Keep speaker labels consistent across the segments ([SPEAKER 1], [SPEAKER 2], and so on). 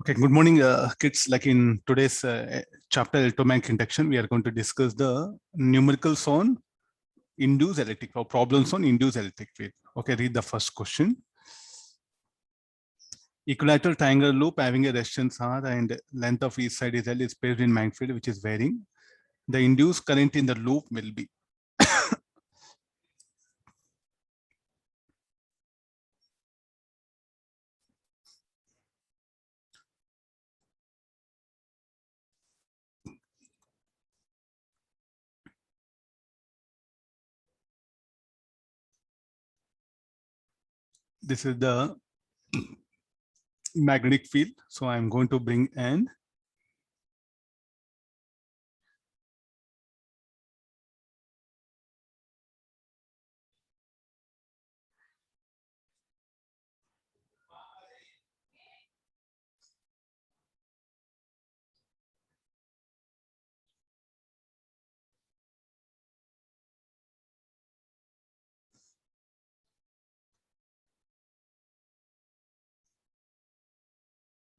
[SPEAKER 1] Okay, good morning, kids. Like in today's chapter, electromagnetic induction, we are going to discuss the numericals on induced electric or problems on induced electric field. Okay, read the first question. Equilateral triangular loop having a resistance R and length of each side is L is placed in magnetic field which is varying. The induced current in the loop will be. This is the magnetic field. So I'm going to bring N.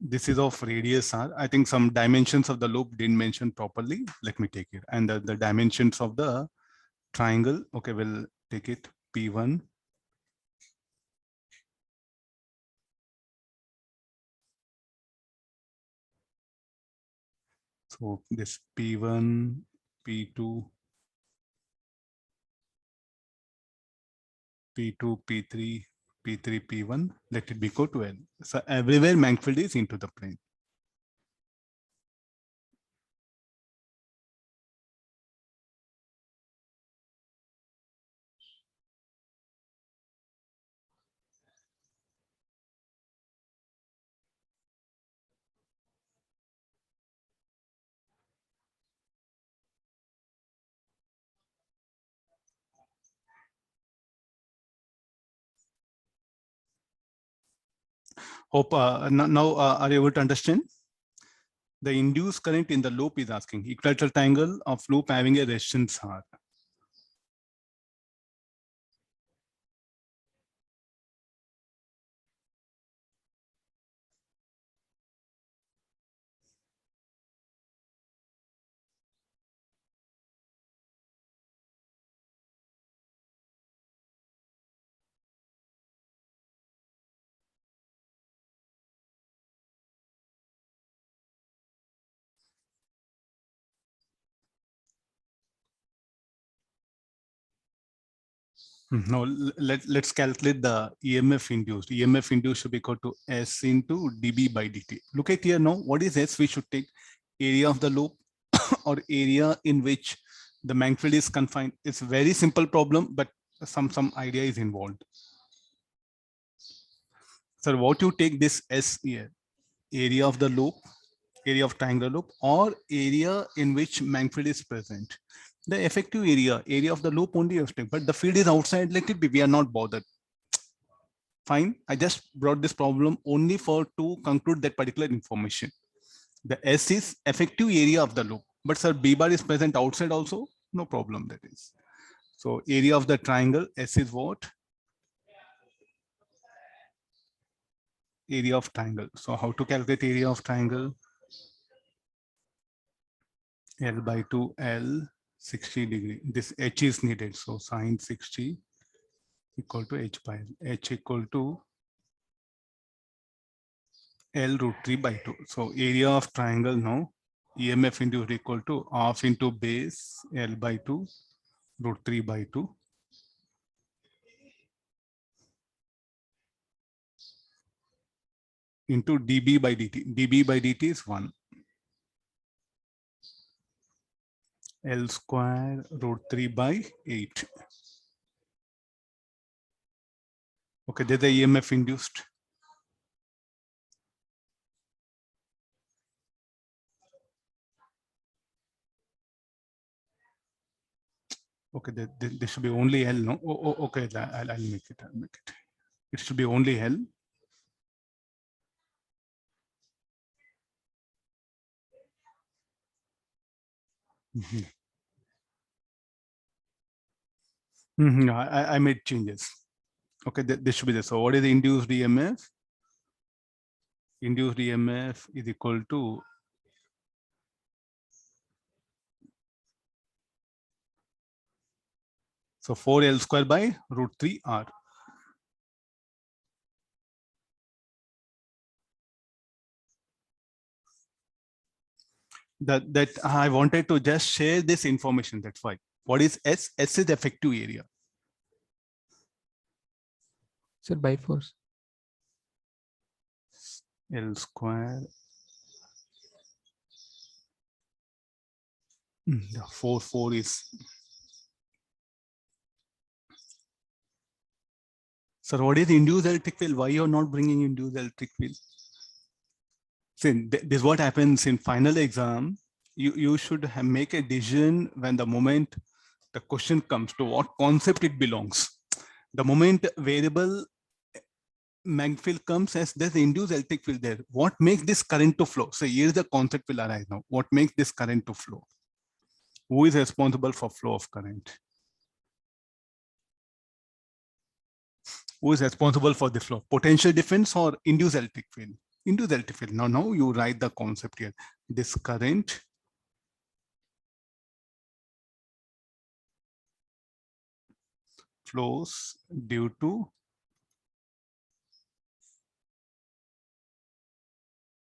[SPEAKER 1] This is of radius R. I think some dimensions of the loop didn't mention properly. Let me take it. And the dimensions of the triangle. Okay, we'll take it P1. So this P1, P2, P2, P3, P3, P1, let it be equal to L. So everywhere magnetic field is into the plane. Hope now are you able to understand? The induced current in the loop is asking equilateral triangle of loop having a resistance R. Now let's calculate the EMF induced. EMF induced should be equal to S into dB by dt. Look at here now. What is S? We should take area of the loop or area in which the magnetic field is confined. It's a very simple problem, but some idea is involved. So what you take this S here, area of the loop, area of triangular loop, or area in which magnetic field is present. The effective area of the loop only you have to take, but the field is outside, let it be, we are not bothered. Fine, I just brought this problem only for to conclude that particular information. The S is effective area of the loop, but sir, B bar is present outside also, no problem that is. So area of the triangle, S is what? Area of triangle. So how to calculate area of triangle? L by 2 L 60 degree. This H is needed. So sine 60 equal to H by L. H equal to L root 3 by 2. So area of triangle now, EMF induced equal to half into base L by 2 root 3 by 2. Into dB by dt. dB by dt is 1. L square root 3 by 8. Okay, there's the EMF induced. Okay, there should be only L, no? Okay, I'll make it. I'll make it. It should be only L. I made changes. Okay, this should be this. So what is the induced EMF? induced EMF is equal to so 4L square by root 3 R. That I wanted to just share this information. That's why. What is S? S is effective area.
[SPEAKER 2] Sir, by force.
[SPEAKER 1] L square. 4 is. Sir, what is induced electric field? Why you're not bringing induced electric field? See, this is what happens in final exam. You should make a decision when the moment the question comes to what concept it belongs. The moment variable magnetic field comes as there's induced electric field there. What makes this current to flow? So here's the concept will arise now. What makes this current to flow? Who is responsible for flow of current? Who is responsible for the flow? Potential difference or induced electric field? Induced electric field. Now you write the concept here. This current flows due to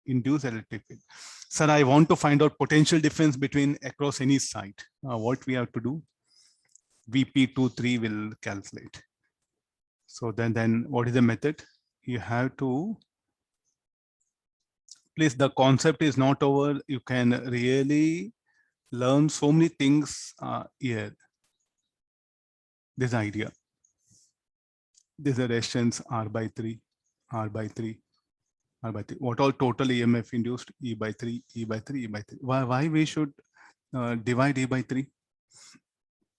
[SPEAKER 1] induced electric field. Sir, I want to find out potential difference between across any site. What we have to do? VP23 will calculate. So then what is the method? You have to, please, the concept is not over. You can really learn so many things here. This idea. This is resistance R by 3, R by 3, R by 3. What all total EMF induced? E by 3, E by 3, E by 3. Why we should divide E by 3?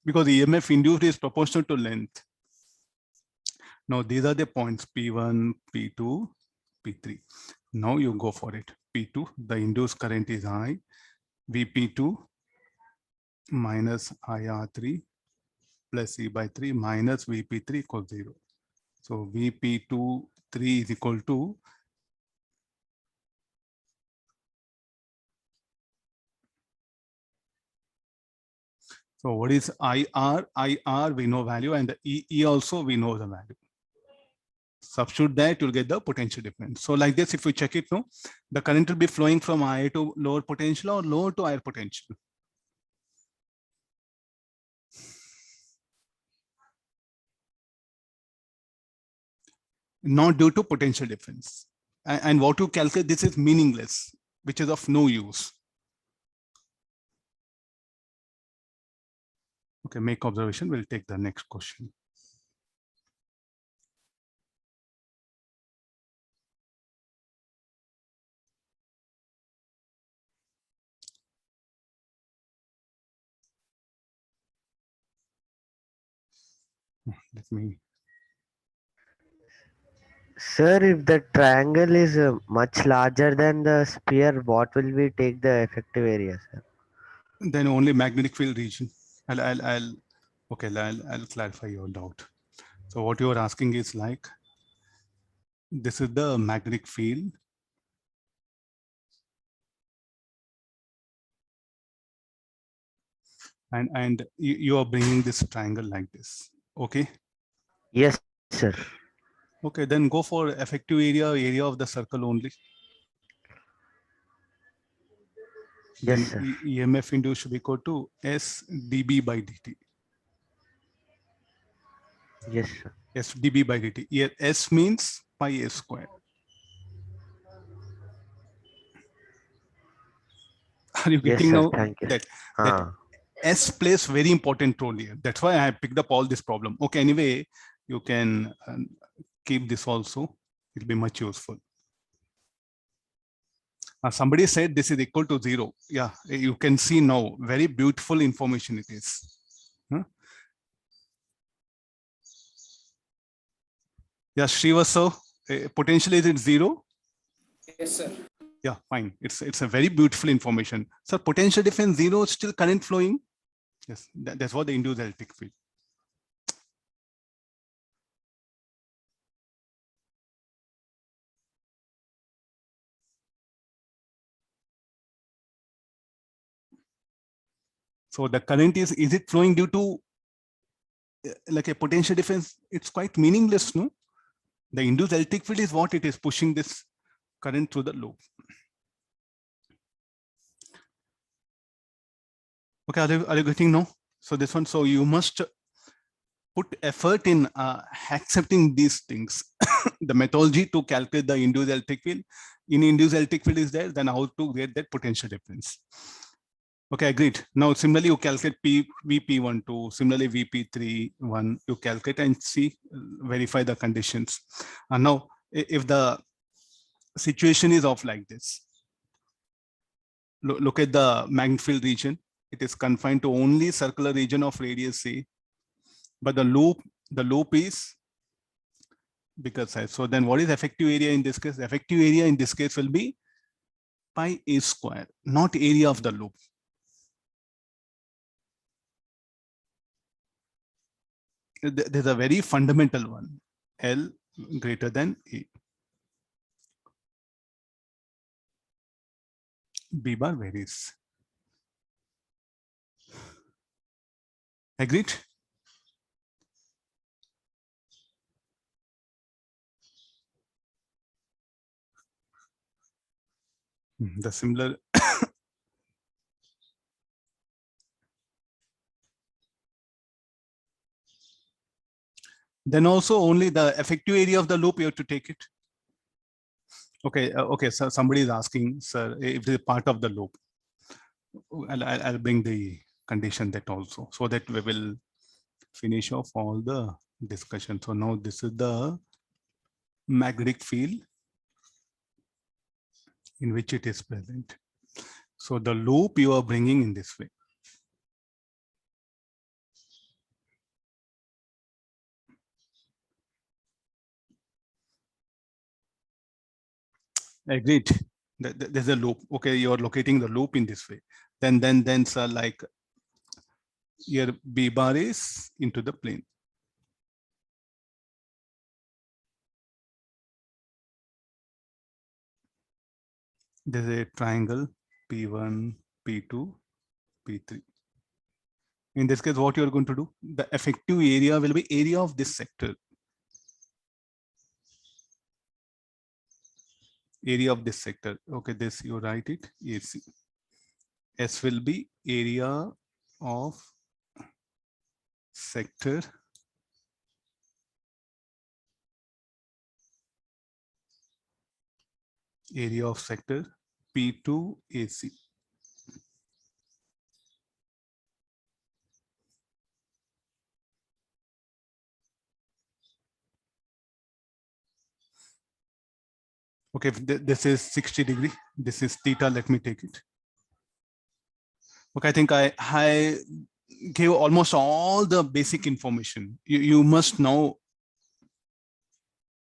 [SPEAKER 1] Because EMF induced is proportional to length. Now these are the points P1, P2, P3. Now you go for it. P2, the induced current is I. VP2 minus IR3 plus E by 3 minus VP3 equals 0. So VP2 3 is equal to so what is IR? IR we know value and the E also we know the value. Substitute that, you'll get the potential difference. So like this, if we check it now, the current will be flowing from higher to lower potential or lower to higher potential. Not due to potential difference. And what you calculate, this is meaningless, which is of no use. Okay, make observation. We'll take the next question. Let me.
[SPEAKER 3] Sir, if the triangle is much larger than the sphere, what will we take the effective area, sir?
[SPEAKER 1] Then only magnetic field region. I'll clarify your doubt. So what you are asking is like, this is the magnetic field. And you are bringing this triangle like this. Okay.
[SPEAKER 3] Yes, sir.
[SPEAKER 1] Okay, then go for effective area of the circle only.
[SPEAKER 3] Yes,
[SPEAKER 1] Then
[SPEAKER 3] sir.
[SPEAKER 1] EMF induced should be equal to S dB by dt.
[SPEAKER 3] Yes, sir.
[SPEAKER 1] S dB by dt. Here S means pi a square. Are you
[SPEAKER 3] Yes,
[SPEAKER 1] getting
[SPEAKER 3] sir.
[SPEAKER 1] now
[SPEAKER 3] Thank you.
[SPEAKER 1] that S plays very important role here. That's why I picked up all this problem. Okay, anyway, you can keep this also. It'll be much useful. Somebody said this is equal to 0. Yeah, you can see now. Very beautiful information it is. Huh? Yeah, Srivasa, potentially is it 0?
[SPEAKER 4] Yes, sir.
[SPEAKER 1] Yeah, fine. It's a very beautiful information. So potential difference 0, still current flowing. Yes, that's what the induced electric field. So the current is it flowing due to like a potential difference? It's quite meaningless, no? The induced electric field is what it is pushing this current through the loop. Okay, are you getting now? So this one, so you must put effort in accepting these things. The methodology to calculate the induced electric field. In induced electric field is there, then how to get that potential difference. Okay, agreed. Now, similarly, you calculate VP12, similarly VP31, you calculate and see, verify the conditions. And now, if the situation is off like this, look at the magnetic field region. It is confined to only circular region of radius A, but the loop is bigger size. So then what is effective area in this case? The effective area in this case will be pi A square, not area of the loop. There's a very fundamental one, L greater than A. B bar varies. Agreed? The similar. Then also only the effective area of the loop you have to take it. Okay, okay. So somebody is asking, sir, if it is part of the loop. I'll bring the condition that also, so that we will finish off all the discussion. So now this is the magnetic field in which it is present. So the loop you are bringing in this way. Agreed. There's a loop. Okay, you are locating the loop in this way. Then sir, like your B bar is into the plane. There's a triangle P1, P2, P3. In this case, what you are going to do? The effective area will be area of this sector. Area of this sector. Okay, this you write it AC. S will be area of sector P2 AC. Okay, this is 60 degree. This is theta. Let me take it. Okay, I think I gave almost all the basic information. You must now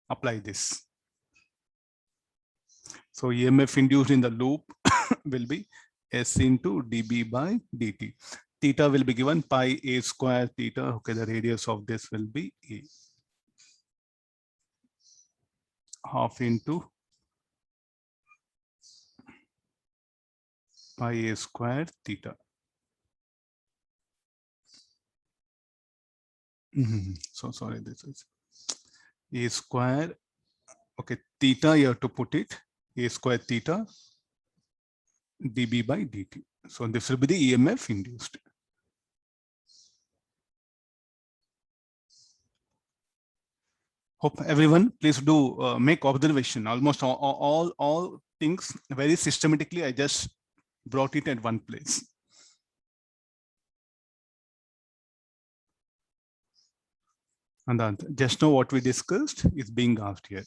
[SPEAKER 1] apply this. So EMF induced in the loop will be S into dB by dt. Theta will be given pi A square theta. Okay, the radius of this will be A. Half into pi A square theta. So sorry, this is A square. Okay, theta, you have to put it A square theta dB by dt. So this will be the EMF induced. Hope everyone, please do make observation. Almost all things very systematically. I just brought it at one place. And just now what we discussed is being asked here.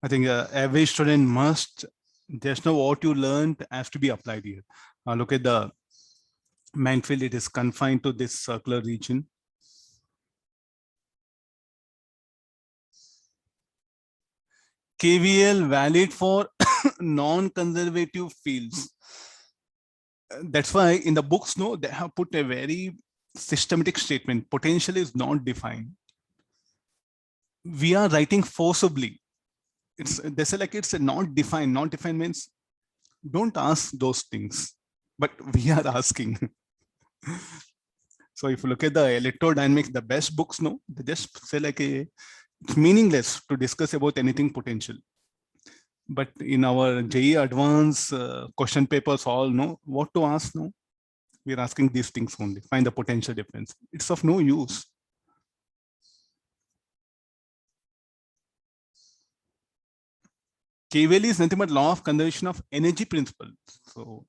[SPEAKER 1] I think every student must just know what you learned has to be applied here. Look at the magnetic field. It is confined to this circular region. KVL valid for non-conservative fields. That's why in the books, no, they have put a very systematic statement. Potential is not defined. We are writing forcibly. They say like it's a not defined. Not defined means don't ask those things, but we are asking. So if you look at the electrodynamics, the best books, no, they just say like it's meaningless to discuss about anything potential. But in our JEE advanced question papers, all know what to ask. No, we are asking these things only. Find the potential difference. It's of no use. KVL is nothing but law of conservation of energy principle. So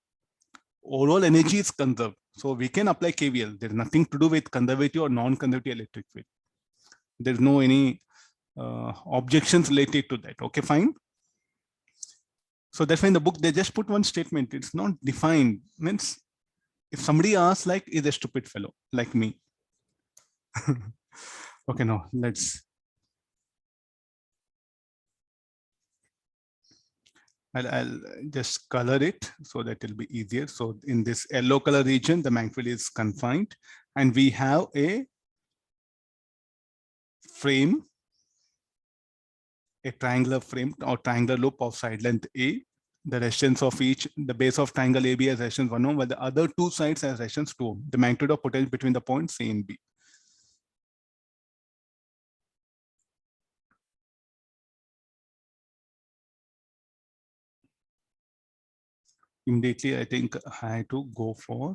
[SPEAKER 1] overall energy is conserved. So we can apply KVL. There's nothing to do with conservative or non-conservative electric field. There's no any objections related to that. Okay, fine. So that's why in the book, they just put one statement. It's not defined. Means if somebody asks like, is a stupid fellow like me. Okay, now let's. I'll just color it so that it'll be easier. So in this yellow color region, the magnetic field is confined and we have a frame, a triangular frame or triangular loop of side length A. The resistance of each, the base of triangle AB has resistance 1 ohm, while the other two sides has resistance 2 ohm. The magnitude of potential between the points A and B. Immediately, I think I had to go for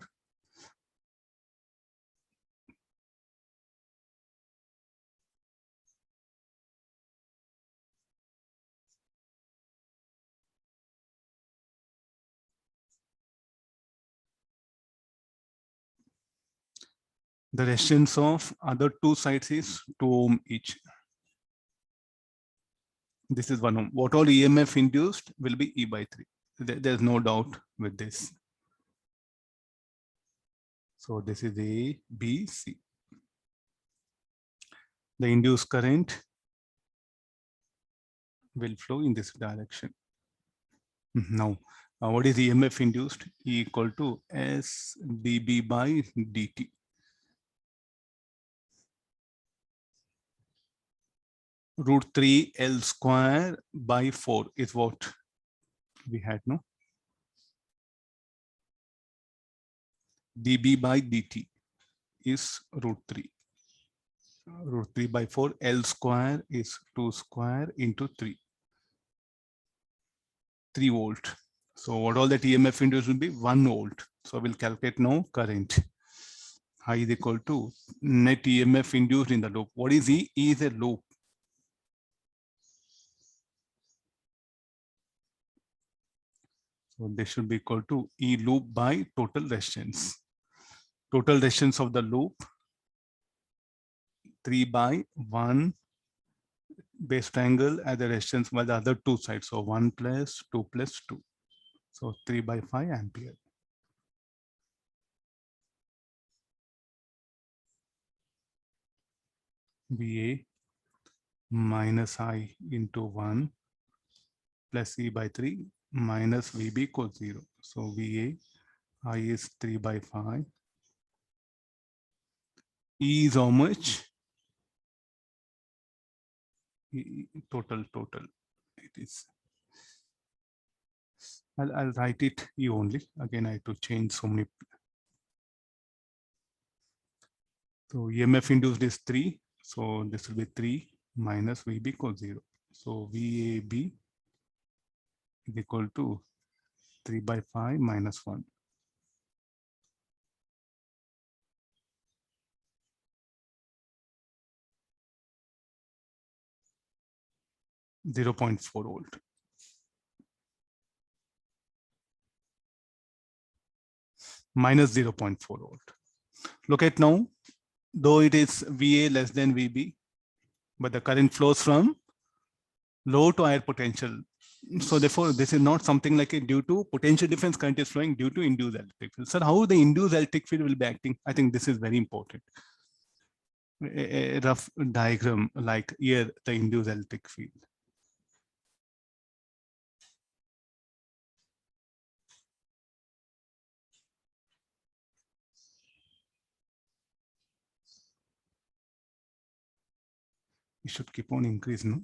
[SPEAKER 1] the resistance of other two sides is 2 ohm each. This is 1 ohm. What all EMF induced will be E by 3. There's no doubt with this. So this is A, B, C. The induced current will flow in this direction. Now, what is EMF induced? E equal to S dB by dt. Root 3 L square by 4 is what we had, no? dB by dt is root 3. Root 3 by 4, L square is 2 square into 3. 3 volt. So what all that EMF induced will be 1 volt. So we'll calculate now current. I is equal to net EMF induced in the loop. What is E? E is a loop. So this should be equal to E loop by total resistance. Total resistance of the loop 3 by 1 base triangle as the resistance by the other two sides. So 1 plus 2 plus 2. So 3 by 5 ampere. VA minus I into 1 plus E by 3 minus VB equals 0. So VA, I is 3 by 5. E is how much? Total. It is. I'll write it E only. Again, I have to change so many. So EMF induced is 3. So this will be 3 minus VB equals 0. So VAB is equal to 3 by 5 minus 1. 0.4 volt. Minus 0.4 volt. Look at now, though it is VA less than VB, but the current flows from low to higher potential. So therefore, this is not something like a due to potential difference current is flowing due to induced electric field. Sir, how the induced electric field will be acting? I think this is very important. A rough diagram like here, the induced electric field. it should keep on increasing. No?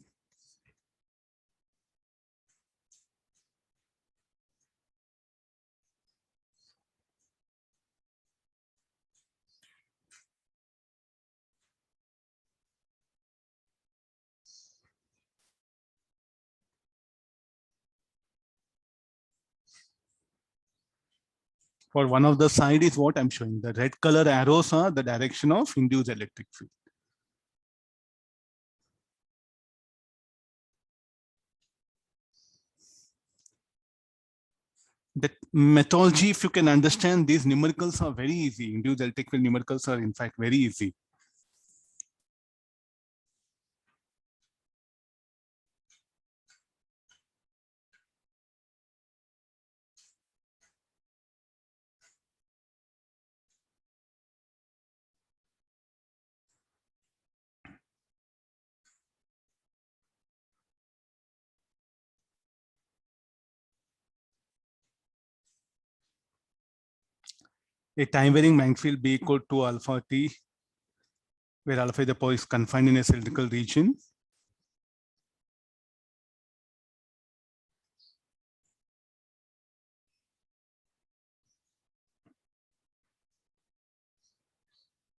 [SPEAKER 1] For one of the side is what I'm showing. The red color arrows are the direction of induced electric field. That methodology, if you can understand, these numericals are very easy. Induced electric field numericals are in fact very easy. A time varying magnetic field B equal to alpha T, where alpha is the point is confined in a cylindrical region.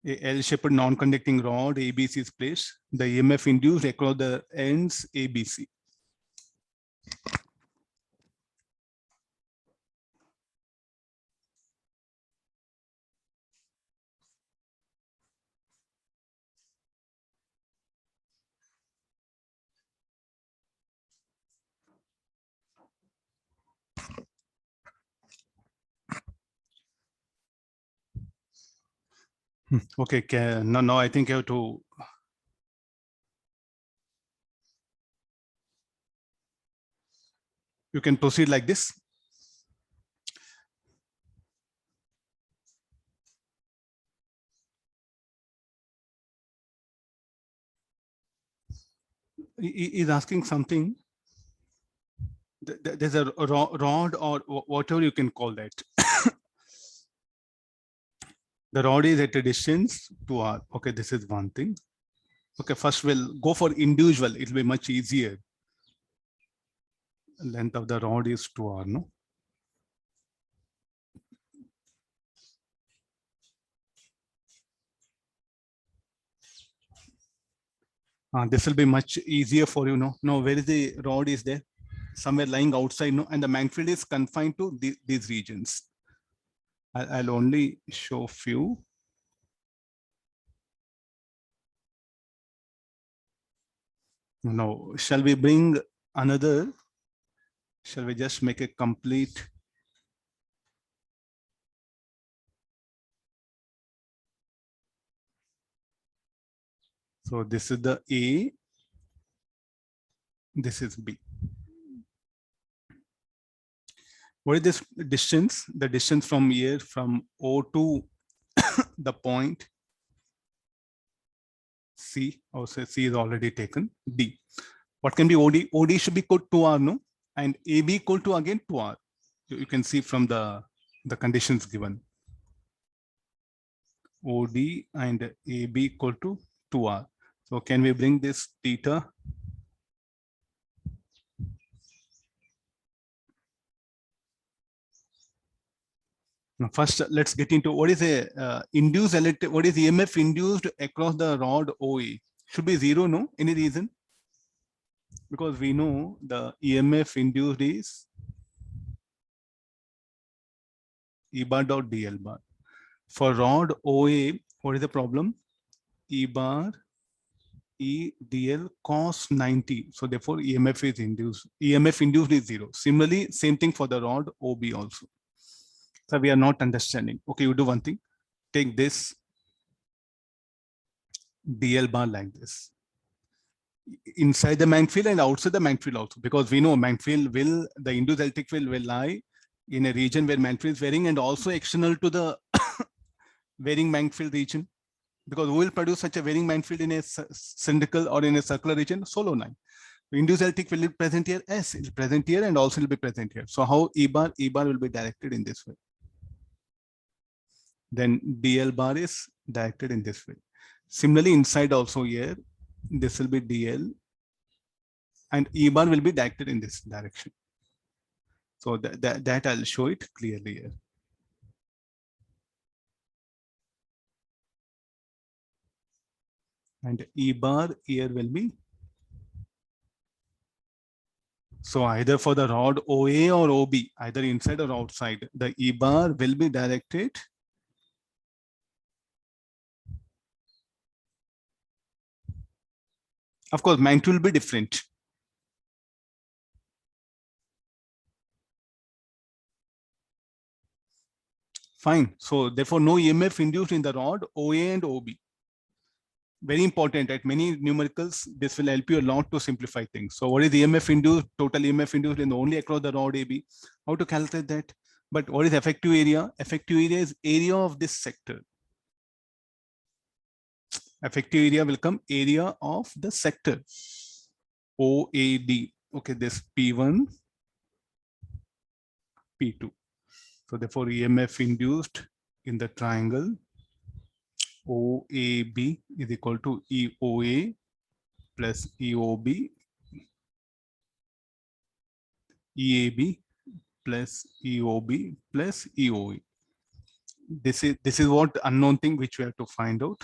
[SPEAKER 1] A L-shaped non-conducting rod ABC is placed. The EMF induced across the ends ABC. Okay, now I think you have to. You can proceed like this. He is asking something. There's a rod or whatever you can call that. The rod is at a distance 2r. Okay, this is one thing. Okay, first we'll go for individual. It will be much easier. Length of the rod is 2r, no? This will be much easier for you, no? Now, where is the rod is there? Somewhere lying outside, no? And the magnetic field is confined to these regions. I'll only show few. Now, shall we bring another? Shall we just make a complete? So this is the A. This is B. What is this distance? The distance from here, from O to the point C, also C is already taken, D. What can be OD? OD should be equal to 2R, no? And AB equal to again 2R. You can see from the conditions given. OD and AB equal to 2R. So can we bring this theta? Now first, let's get into what is a induced electric, what is EMF induced across the rod OA? Should be 0, no? Any reason? Because we know the EMF induced is E bar dot DL bar. For rod OA, what is the problem? E bar E DL cos 90. So therefore EMF is induced. EMF induced is 0. Similarly, same thing for the rod OB also. So we are not understanding. Okay, you do one thing. Take this DL bar like this. Inside the magnetic field and outside the magnetic field also, because we know magnetic field will, the induced electric field will lie in a region where magnetic field is varying and also external to the varying magnetic field region, because we will produce such a varying magnetic field in a cylindrical or in a circular region, solenoid. Induced electric field will be present here, S it will present here and also will be present here. So how E bar will be directed in this way. Then DL bar is directed in this way. Similarly, inside also here, This will be DL, and E bar will be directed in this direction. So that I'll show it clearly here. And E bar here will be, so either for the rod OA or OB, either inside or outside, the E bar will be directed of course magnitude will be different. Fine. So therefore no EMF induced in the rod OA and OB. Very important. At many numericals, this will help you a lot to simplify things. So what is EMF induced? Total EMF induced in only across the rod AB. How to calculate that? But what is effective area? Effective area is area of this sector. Effective area will come area of the sector. OAD. Okay, this P1, P2. So therefore EMF induced in the triangle OAB is equal to EOA plus EOB, EAB plus EOB plus EOE. This is what unknown thing which we have to find out.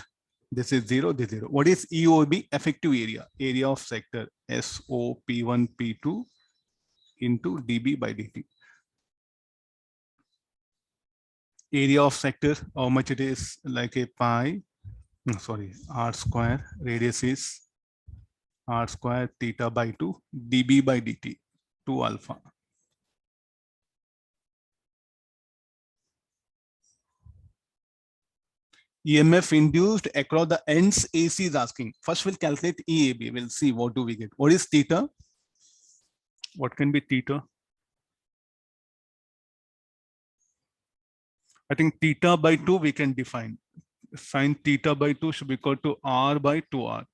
[SPEAKER 1] This is 0, this is 0. What is EOB? Effective area, area of sector, SOP1, P2 into dB by dt. Area of sector, how much it is, like a pi, no, sorry, r square, radius is r square theta by 2, dB by dt, 2 alpha. EMF induced across the ends AC is asking. First we'll calculate EAB. We'll see what do we get. What is theta? What can be theta? I think theta by 2 we can define. Sine theta by 2 should be equal to R by 2R.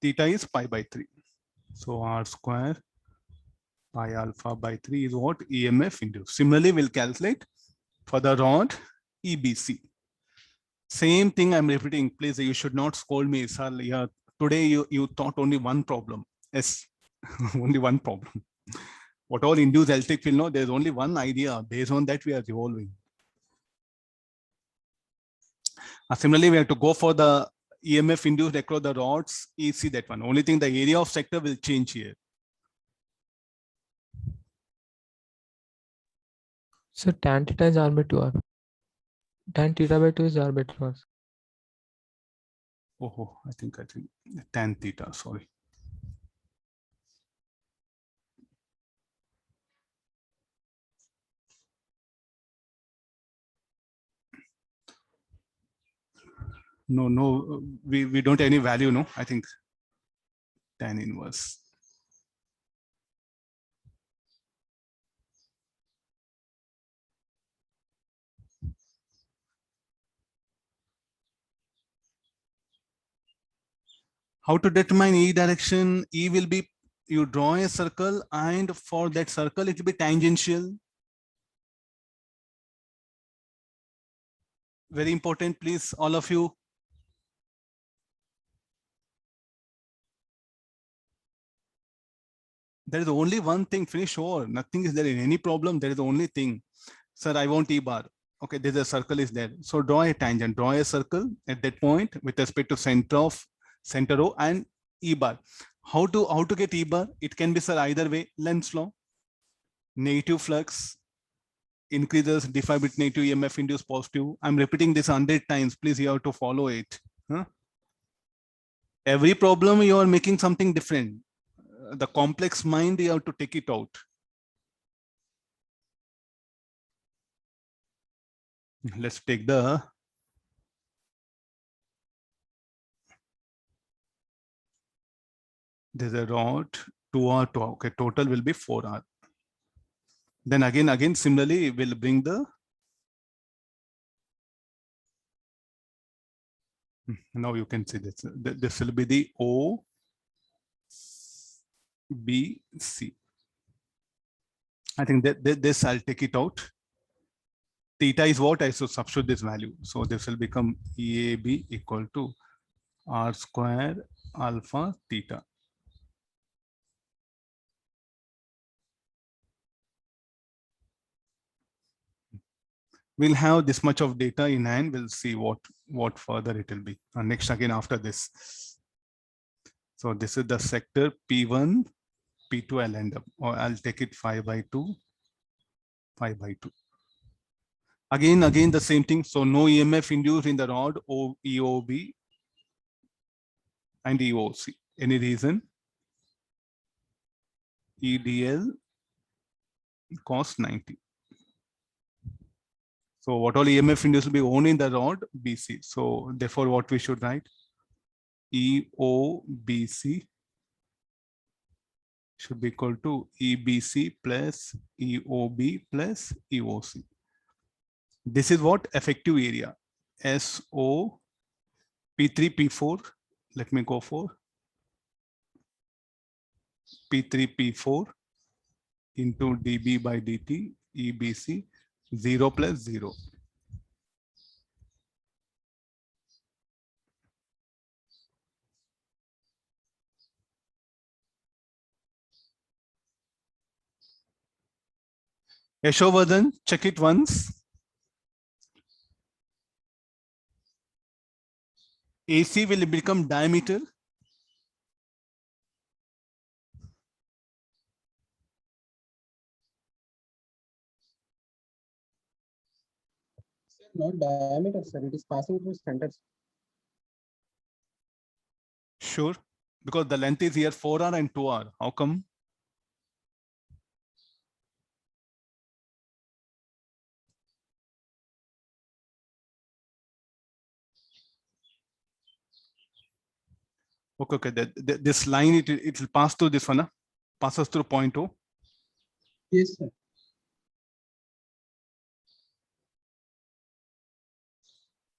[SPEAKER 1] Theta is pi by 3. So R square pi alpha by 3 is what? EMF induced. Similarly, we'll calculate for the rod EBC. Same thing I'm repeating. Please, you should not scold me, sir. Yeah, today you thought only one problem. Yes, only one problem. What all induced electric field, no, there's only one idea. Based on that, we are revolving. Similarly, we have to go for the EMF induced across the rods, EC, that one. Only thing, the area of sector will change here.
[SPEAKER 2] So tan theta is R by 2R. Tan theta by 2 is R by 2R.
[SPEAKER 1] Oh, I think tan theta, sorry. No, we don't have any value, no? I think tan inverse. How to determine E direction? E will be, you draw a circle, and for that circle, it will be tangential. Very important, please, all of you. There is only one thing, finish over. Nothing is there in any problem. There is the only thing. Sir, I want E bar. Okay, there's a circle is there. So draw a tangent, draw a circle at that point with respect to center O and E bar. How to get E bar? It can be, sir, either way. Lenz's law. Negative flux increases defined with negative EMF induced positive. I'm repeating this 100 times. Please, you have to follow it. Huh? Every problem you are making something different. The complex mind, you have to take it out. Let's take the there's a rod 2R, okay, total will be 4R. Then again, similarly, we'll bring the Now you can see this. This will be the O, B, C. I think that this I'll take it out. Theta is what? I should substitute this value. So this will become EAB equal to R square alpha theta. We'll have this much of data in hand. We'll see what further it will be. Next again after this. So this is the sector P1, P2 I'll end up, or I'll take it 5 by 2, 5 by 2. Again the same thing. So no EMF induced in the rod EOB and EOC. Any reason? EDL cos 90. So what all EMF induced will be only in the rod BC. So therefore what we should write? EOBC should be equal to EBC plus EOB plus EOC. This is what effective area. SO P3 P4. Let me go for P3 P4 into dB by dt EBC 0 plus 0. Yashovardhan, check it once. AC will become diameter.
[SPEAKER 4] Not diameter, sir. It is passing through center.
[SPEAKER 1] Sure, because the length is here 4R and 2R. How come? Okay. This line it will pass through this one. Passes through point O.
[SPEAKER 4] Yes, sir.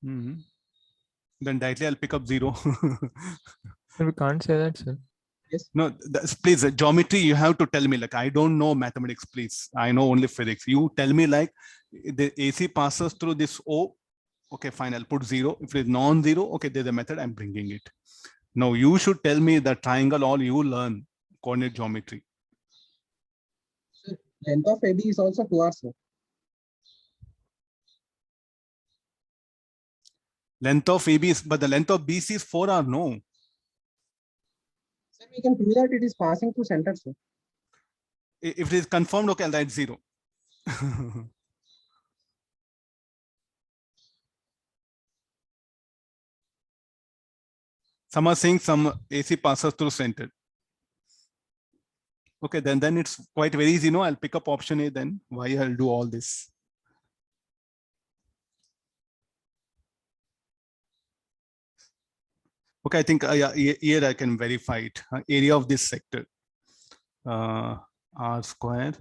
[SPEAKER 1] Then directly I'll pick up 0.
[SPEAKER 2] Sir, we can't say that, sir.
[SPEAKER 4] Yes.
[SPEAKER 1] No, please, geometry, you have to tell me, like, I don't know mathematics, please. I know only physics. You tell me, like, the AC passes through this O. Okay, fine, I'll put 0. If it is non-zero, okay, there's a method, I'm bringing it. Now, you should tell me the triangle all you learn, coordinate geometry.
[SPEAKER 4] Sir, length of AB is also 2R, sir.
[SPEAKER 1] Length of AB is, but the length of BC is 4R, no.
[SPEAKER 4] Sir, we can prove that it is passing through center, sir.
[SPEAKER 1] If it is confirmed, okay, I'll write 0. Some are saying some AC passes through center. Okay, then it's quite very easy. No, I'll pick up option A then. Why I'll do all this? Okay, I think yeah, here I can verify it. Area of this sector. R square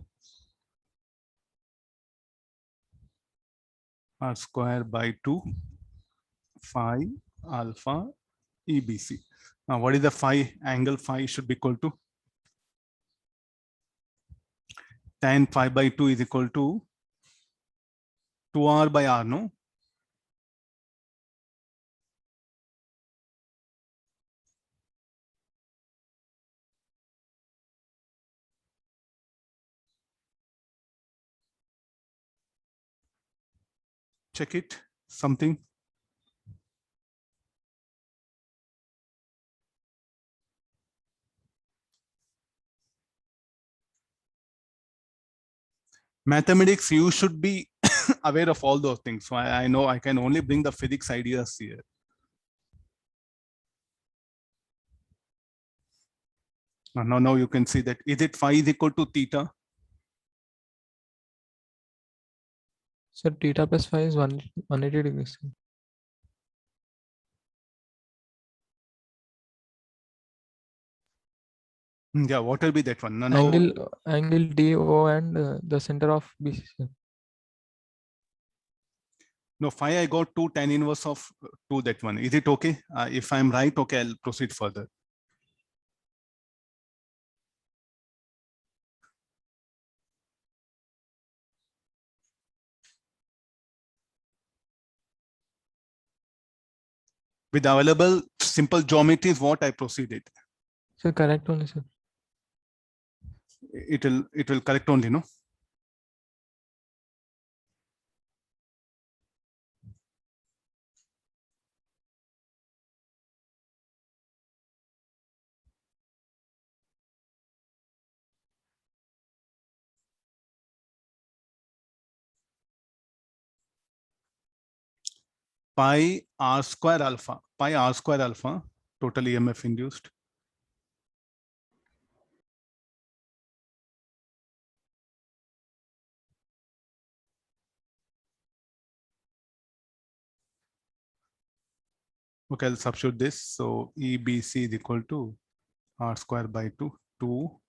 [SPEAKER 1] by 2 phi alpha EBC. Now, what is the phi? Angle phi should be equal to tan phi by 2 is equal to 2R by R, no? Check it, something. Mathematics, you should be aware of all those things. So I know I can only bring the physics ideas here. Now you can see that. Is it phi is equal to theta?
[SPEAKER 2] Sir, theta plus phi is 180 degrees.
[SPEAKER 1] Yeah, what will be that one? No,
[SPEAKER 2] Angle DO and the center of BC.
[SPEAKER 1] No, phi I got 2 tan inverse of 2 that one. Is it okay? If I'm right, okay, I'll proceed further. With available simple geometry is what I proceeded.
[SPEAKER 2] Sir, correct only, sir.
[SPEAKER 1] It will correct only, no? Pi r square alpha, total EMF induced. Okay, I'll substitute this. So EBC is equal to r square by 2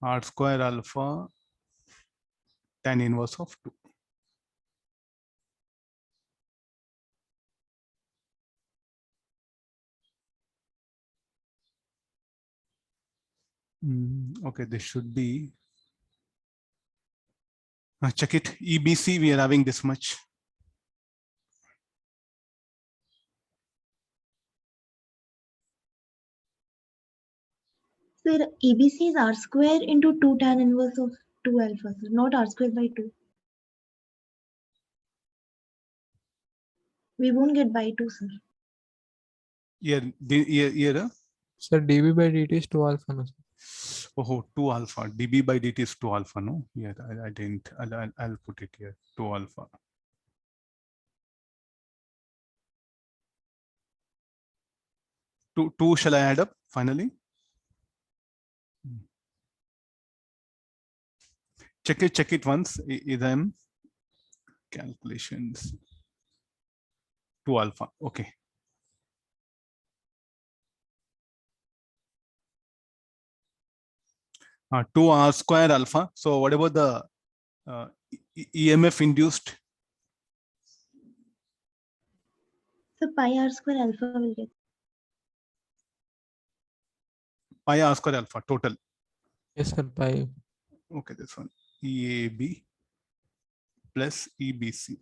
[SPEAKER 1] r square alpha tan inverse of 2. Okay, this should be. Check it. EBC, we are having this much.
[SPEAKER 5] Sir, EBC is r square into 2 tan inverse of 2 alpha, sir, not r square by 2. We won't get by 2, sir.
[SPEAKER 1] Here.
[SPEAKER 2] Sir, dB by dt is 2 alpha, no, sir.
[SPEAKER 1] Oh, 2 alpha. dB by dt is 2 alpha, no? Yeah, I didn't. I'll put it here. 2 alpha. Two shall I add up finally? Check it once. Them calculations. 2 alpha. Okay. Uh, 2 r square alpha. So what about the EMF induced?
[SPEAKER 5] So pi r square alpha will get.
[SPEAKER 1] Pi r square alpha total.
[SPEAKER 2] Yes, sir, pi.
[SPEAKER 1] Okay, this one. EAB plus EBC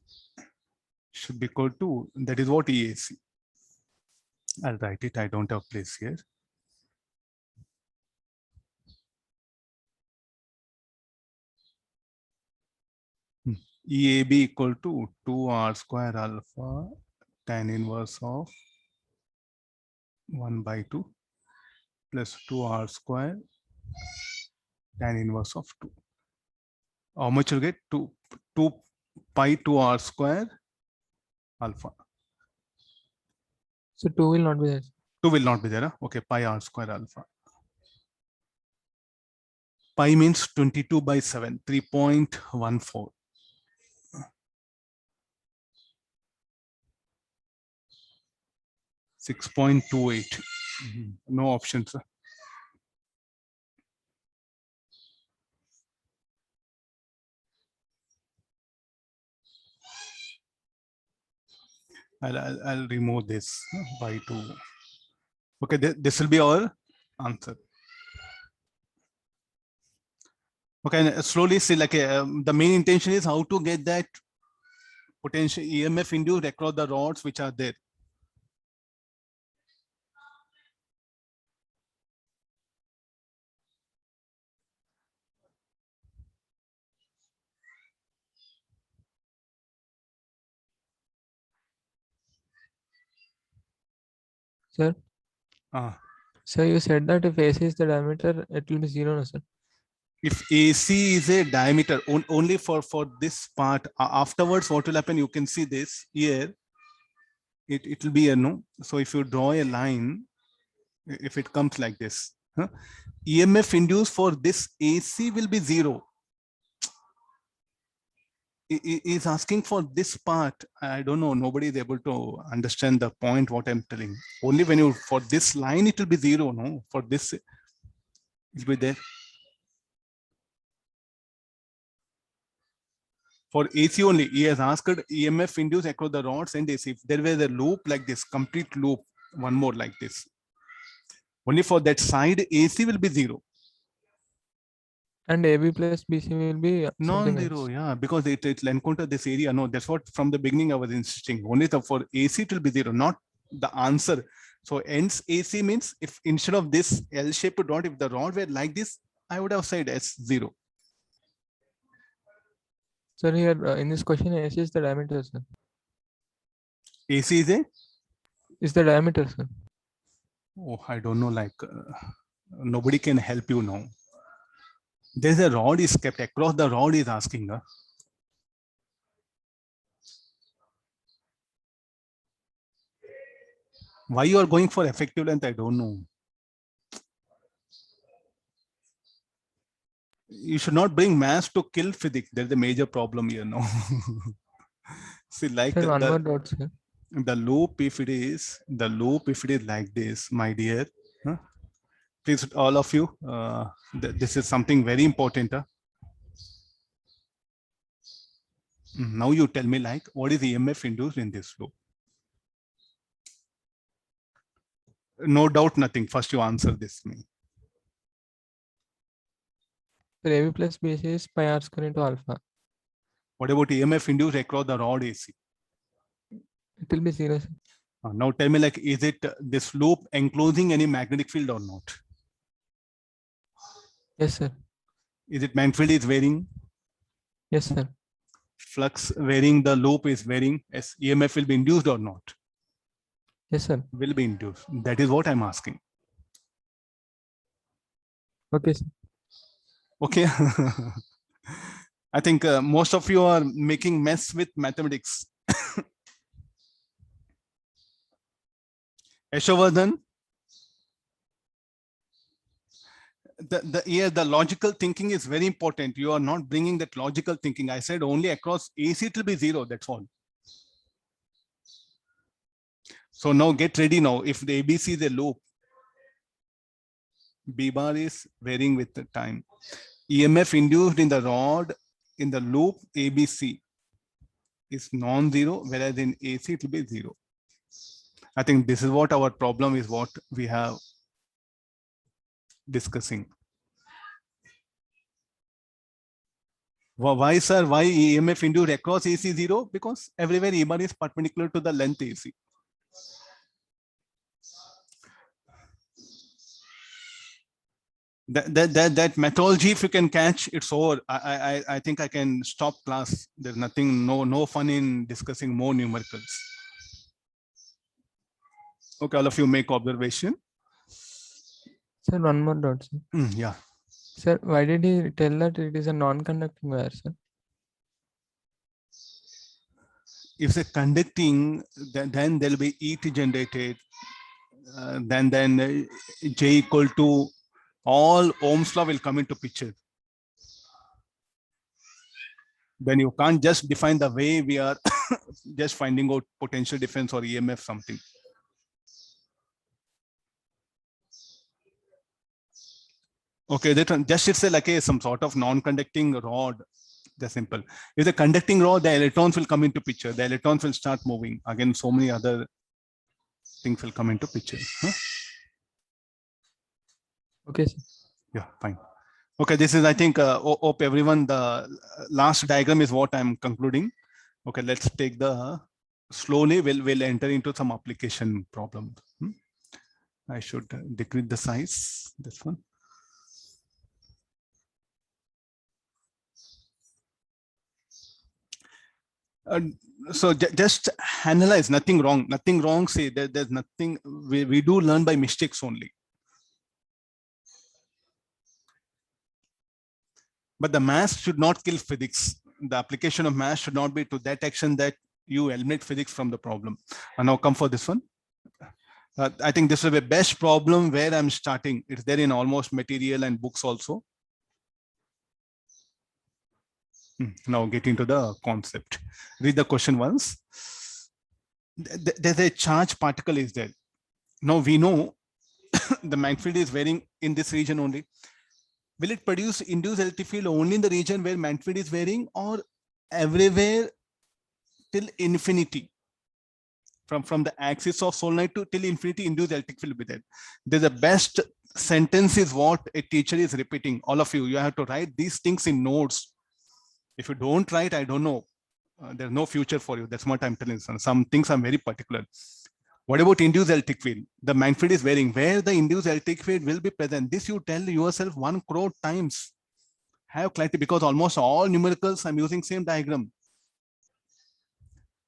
[SPEAKER 1] should be equal to, that is what EAC. I'll write it. I don't have place here. EAB equal to 2 r square alpha tan inverse of 1 by 2 plus 2 r square tan inverse of 2. How much you get? 2 pi 2 r square alpha.
[SPEAKER 2] So 2 will not be there.
[SPEAKER 1] 2 will not be there. Huh? Okay, pi r square alpha. Pi means 22 by 7, 3.14. $6.28. No options. I'll remove this by 2. Okay, this will be our answer. Okay, and slowly see, like the main intention is how to get that potential EMF induced across the rods which are there.
[SPEAKER 2] Sir, sir, you said that if AC is the diameter, it will be 0, no, sir.
[SPEAKER 1] If AC is a diameter only for this part, afterwards what will happen? You can see this here. It will be a no. So if you draw a line, if it comes like this, EMF induced for this AC will be 0. is asking for this part. I don't know. Nobody is able to understand the point what I'm telling. Only when you for this line it will be 0. No, for this it will be there. For AC only, he has asked EMF induced across the rods and AC. If there were a loop like this, complete loop, one more like this, only for that side AC will be 0.
[SPEAKER 2] And AB plus BC will be something
[SPEAKER 1] Non-zero,
[SPEAKER 2] else.
[SPEAKER 1] yeah, because it'll encounter this area. No, that's what from the beginning I was insisting. Only for AC it will be 0, not the answer. So hence AC means if instead of this L-shaped dot, if the rod were like this, I would have said S 0.
[SPEAKER 2] Sir, here in this question, AC is the diameter, sir.
[SPEAKER 1] AC is a?
[SPEAKER 2] Is the diameter, sir.
[SPEAKER 1] Oh, I don't know, like nobody can help you now. There's a rod is kept across the rod is asking. Why you are going for effective length, I don't know. You should not bring mass to kill physics. There's a major problem here now. See, like
[SPEAKER 2] Sir, one more doubt, sir.
[SPEAKER 1] The loop, if it is like this, my dear, please, all of you, this is something very important. Now you tell me, like, what is EMF induced in this loop? No doubt, nothing. First, you answer this me.
[SPEAKER 2] Sir, AB plus BC is pi r square into alpha.
[SPEAKER 1] What about EMF induced across the rod AC?
[SPEAKER 2] It will be 0, sir.
[SPEAKER 1] Now tell me, like, is it this loop enclosing any magnetic field or not?
[SPEAKER 2] Yes, sir.
[SPEAKER 1] Is it magnetic field is varying?
[SPEAKER 2] Yes, sir.
[SPEAKER 1] Flux varying, the loop is varying. Yes, EMF will be induced or not?
[SPEAKER 2] Yes, sir.
[SPEAKER 1] Will be induced. That is what I'm asking.
[SPEAKER 2] Okay, sir.
[SPEAKER 1] Okay. I think most of you are making mess with mathematics. Yashovardhan, the logical thinking is very important. You are not bringing that logical thinking. I said only across AC it will be 0. That's all. So now get ready now. If the ABC is a loop, B bar is varying with the time. EMF induced in the rod in the loop ABC is non-zero, whereas in AC it will be 0. I think this is what our problem is, what we have discussing. Why, sir? Why EMF induced across AC 0? Because everywhere E bar is perpendicular to the length AC. That methodology, if you can catch, it's over. I think I can stop class. There's nothing, no fun in discussing more numericals. Okay, all of you make observation.
[SPEAKER 2] Sir, one more doubt, sir.
[SPEAKER 1] Yeah.
[SPEAKER 2] Sir, why did he tell that it is a non-conducting wire, sir?
[SPEAKER 1] If it's conducting, then there'll be ET generated. Then J equal to all Ohm's law will come into picture. Then you can't just define the way we are just finding out potential difference or EMF something. Okay, that just it's like some sort of non-conducting rod. That's simple. If the conducting rod, the electrons will come into picture. The electrons will start moving. Again, so many other things will come into picture. Huh?
[SPEAKER 2] Okay, sir.
[SPEAKER 1] Yeah, fine. Okay, this is, I think, hope everyone, the last diagram is what I'm concluding. Okay, let's take the, slowly we'll enter into some application problem. I should decrease the size, this one. So just analyze, nothing wrong, say there's nothing, we do learn by mistakes only. But the mass should not kill physics. The application of mass should not be to that action that you eliminate physics from the problem. And now come for this one. I think this is the best problem where I'm starting. It's there in almost material and books also. Now getting to the concept. Read the question once. There's a charged particle is there. Now we know the magnetic field is varying in this region only. Will it produce induced electric field only in the region where magnetic field is varying, or everywhere till infinity? From the axis of solenoid to till infinity, induced electric field will be there. The best sentence is what a teacher is repeating. All of you have to write these things in notes. If you don't write, I don't know. There's no future for you. That's what I'm telling you. Some things are very particular. What about induced electric field? The magnetic field is varying. Where the induced electric field will be present? This you tell yourself 1 crore times. Have clarity, because almost all numericals I'm using same diagram.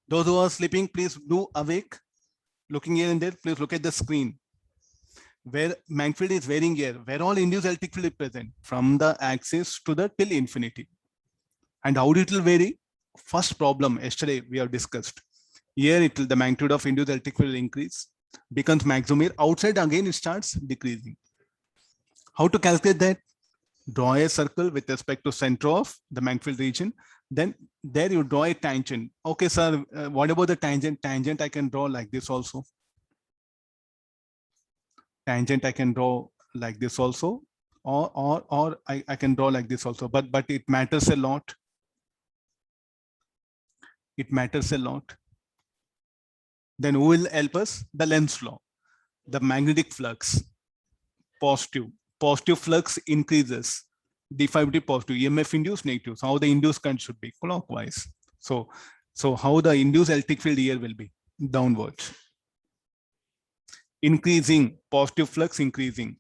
[SPEAKER 1] Those who are sleeping, please do awake. Looking here and there, please look at the screen. Where magnetic field is varying here, where all induced electric field is present, from the axis to the till infinity. And how it will vary? First problem yesterday we have discussed. Here it will, the magnitude of induced electric field will increase, becomes maximum here. Outside again it starts decreasing. How to calculate that? Draw a circle with respect to center of the magnetic field region. Then there you draw a tangent. Okay, sir, what about the tangent? Tangent I can draw like this also. Tangent I can draw like this also, or I can draw like this also, but it matters a lot. It matters a lot. Then who will help us? The Lenz's law. The magnetic flux, positive flux increases, d5 positive, EMF induced negative. So how the induced current should be? Clockwise. So how the induced electric field here will be? Downwards. Increasing, positive flux increasing.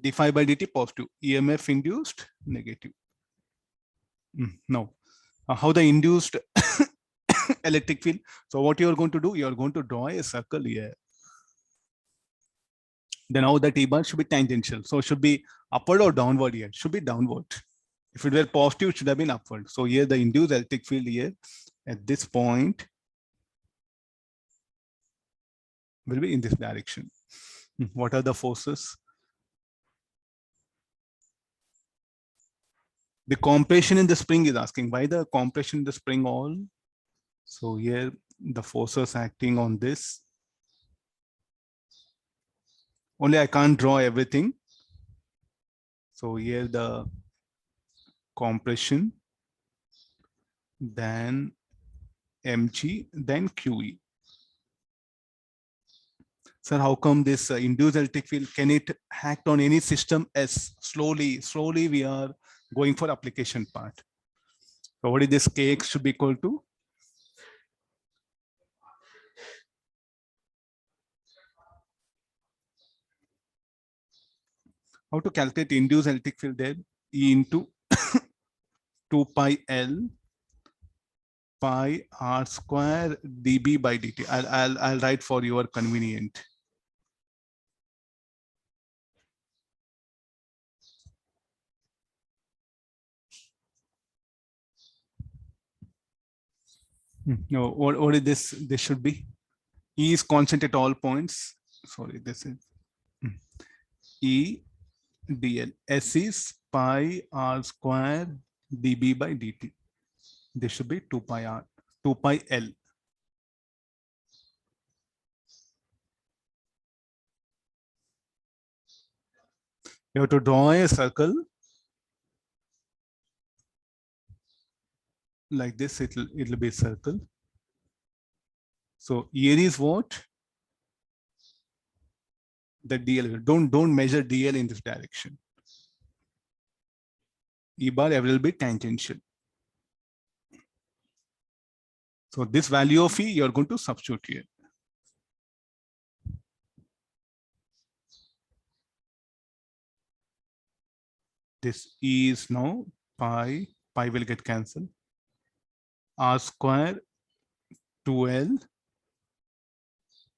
[SPEAKER 1] d5 by dt positive, EMF induced negative. Now, how the induced electric field? So what you are going to do? You are going to draw a circle here. Then how the T-bar should be tangential. So it should be upward or downward here? Should be downward. If it were positive, it should have been upward. So here the induced electric field here at this point will be in this direction. What are the forces? The compression in the spring is asking. Why the compression in the spring all? So here the forces acting on this. Only I can't draw everything. So here the compression, then mg, then QE. Sir, how come this induced electric field, can it act on any system? As slowly we are going for application part. So what is this kx should be equal to? How to calculate induced electric field there? E into 2 pi L pi r square dB by dt. I'll write for your convenient. No, what is this? This should be E is constant at all points. Sorry, this is E dl. S is pi r square dB by dt. This should be 2 pi r, 2 pi L. You have to draw a circle like this. It'll be a circle. So here is what? The DL. Don't measure DL in this direction. E bar will be tangential. So this value of E, you're going to substitute here. This E is now pi will get cancelled. R square 2L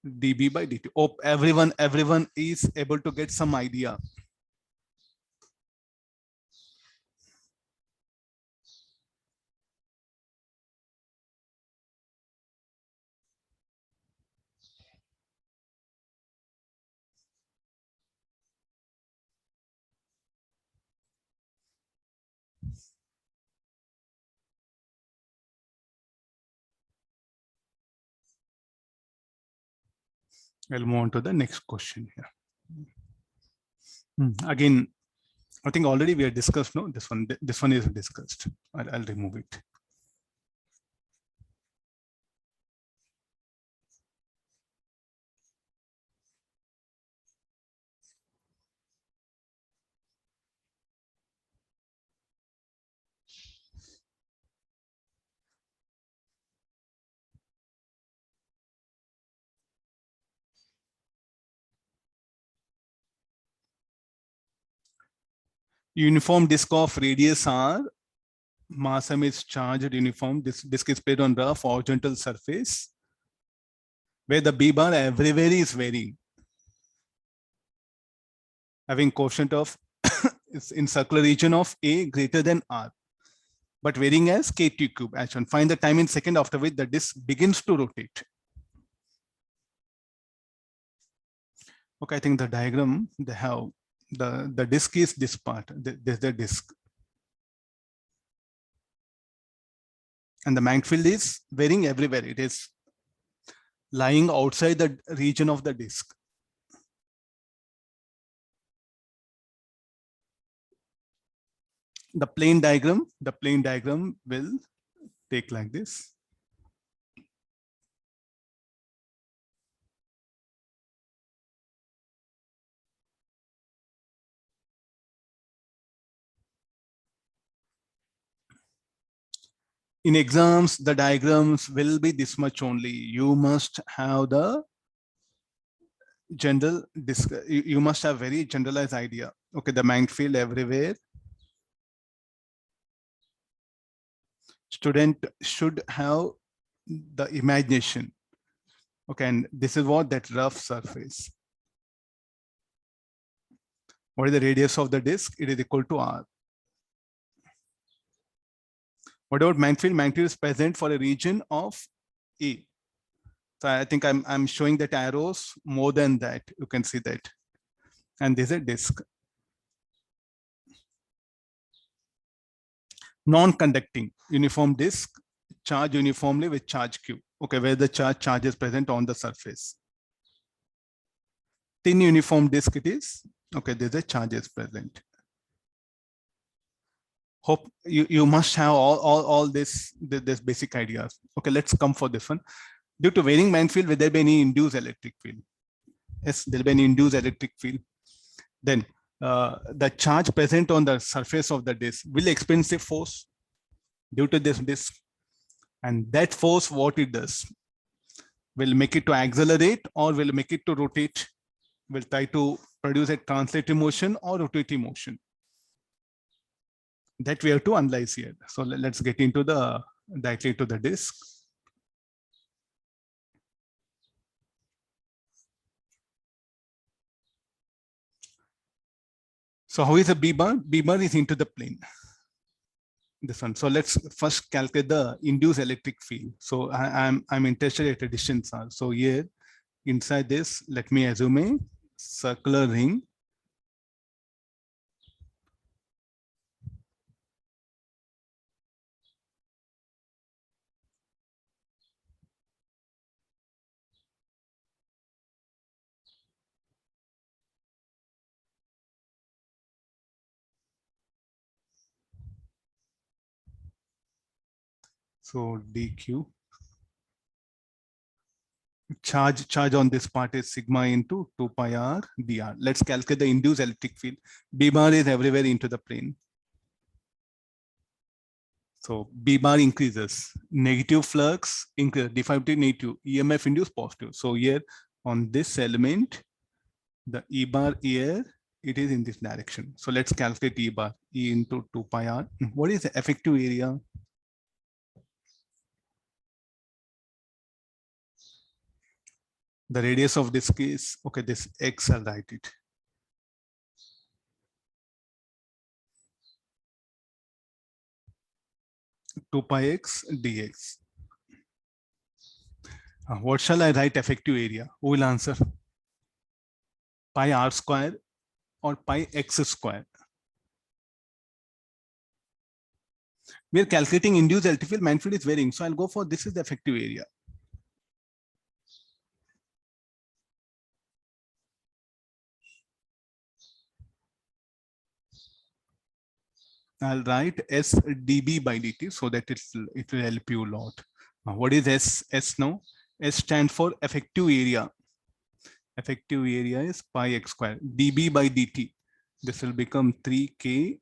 [SPEAKER 1] dB by dt. Hope everyone is able to get some idea. We'll move on to the next question here. Again, I think already we have discussed. No, this one is discussed. I'll remove it. Uniform disk of radius r, mass m is charged uniform. This disk is placed on rough horizontal surface where the b bar everywhere is varying, having quotient of is in circular region of a greater than r, but varying as kt cube. As shown, find the time in second after which the disk begins to rotate. Okay, I think the diagram they have the disk is this part. There's the disk, and the magnetic field is varying everywhere. It is lying outside the region of the disk. The plane diagram will take like this. In exams, the diagrams will be this much only. You must have the general disk. You must have very generalized idea. Okay, the magnetic field everywhere. Student should have the imagination. Okay, and this is what that rough surface. What is the radius of the disk? It is equal to r. What about magnetic field? Magnetic field is present for a region of A. So I think I'm showing that arrows more than that. You can see that. And this is a disk. Non-conducting uniform disk, charge uniformly with charge q. Okay, where the charge is present on the surface. Thin uniform disk it is. Okay, there's a charge is present. Hope you must have all this basic ideas. Okay, let's come for this one. Due to varying magnetic field, will there be any induced electric field? Yes, there will be an induced electric field. Then the charge present on the surface of the disk will experience a force due to this disk. And that force, what it does, will make it to accelerate or will make it to rotate, will try to produce a translative motion or rotative motion. That we have to analyze here. So let's get into directly to the disk. So how is a B bar? B bar is into the plane. This one. So let's first calculate the induced electric field. So I'm interested at a distance r. So here inside this, let me assume a circular ring. So dq. Charge on this part is sigma into 2 pi r dr. Let's calculate the induced electric field. B bar is everywhere into the plane. So B bar increases. Negative flux increases. D5 negative. EMF induced positive. So here on this element, the E bar here, it is in this direction. So let's calculate E bar. E into 2 pi r. What is the effective area? The radius of disk is, okay, this x, I'll write it. Two pi x dx. What shall I write effective area? Who will answer? Pi r square or pi x square? We are calculating induced electric field. Magnetic field is varying. So I'll go for this is the effective area. I'll write S dB by dt so that it will help you a lot. What is S now? S stands for effective area. Effective area is pi x square. dB by dt. This will become 3k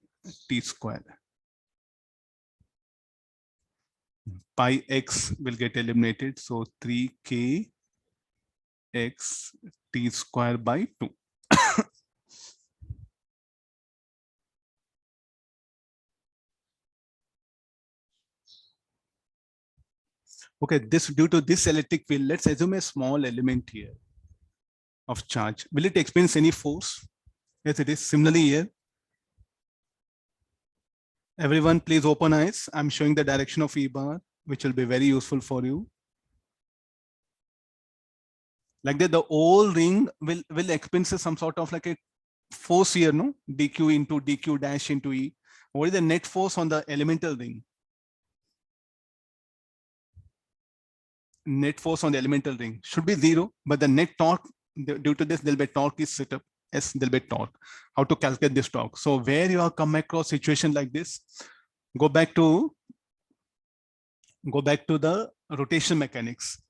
[SPEAKER 1] t square. Pi x will get eliminated. So 3k x t square by 2. Okay, this due to this electric field, let's assume a small element here of charge. Will it experience any force? Yes, it is. Similarly here. Everyone, please open eyes. I'm showing the direction of E bar, which will be very useful for you. Like that, the whole ring will experience some sort of like a force here, no? dq into dq dash into E. What is the net force on the elemental ring? Net force on the elemental ring should be 0, but the net torque, due to this, there'll be torque is set up. Yes, there'll be torque. How to calculate this torque? So where you have come across situation like this, go back to the rotation mechanics.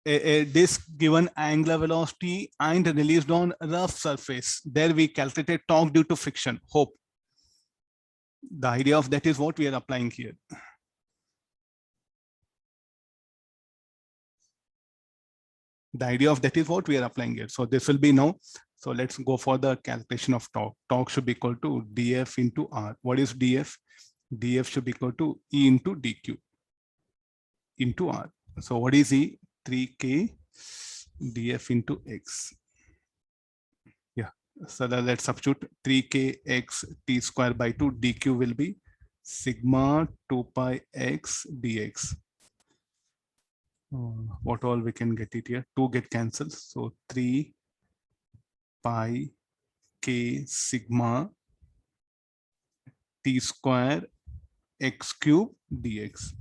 [SPEAKER 1] A disk given angular velocity and released on rough surface. There we calculated torque due to friction. Hope the idea of that is what we are applying here. The idea of that is what we are applying here. So this will be now. So let's go for the calculation of torque. Torque should be equal to dF into R. What is dF? dF should be equal to E into dQ into R. So what is E? 3K dF into X. Yeah. So let's substitute 3K X T square by 2 dQ will be sigma 2 pi X dx. What all we can get it here? 2 get cancelled. So 3 pi k sigma t square x cube dx.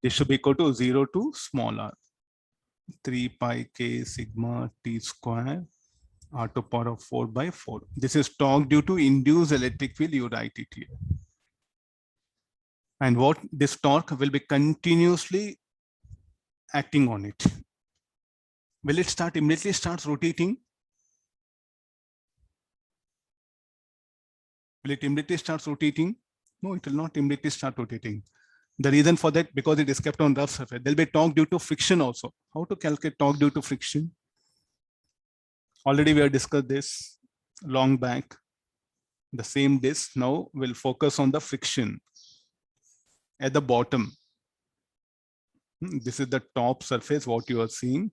[SPEAKER 1] This should be equal to 0 to small r. 3 pi k sigma t square r to power of 4 by 4. This is torque due to induced electric field. You write it here. And what this torque will be continuously acting on it. Will it start immediately starts rotating? Will it immediately start rotating? No, it will not immediately start rotating. The reason for that, because it is kept on rough surface. There will be torque due to friction also. How to calculate torque due to friction? Already we have discussed this long back. The same disk now will focus on the friction at the bottom. This is the top surface, what you are seeing.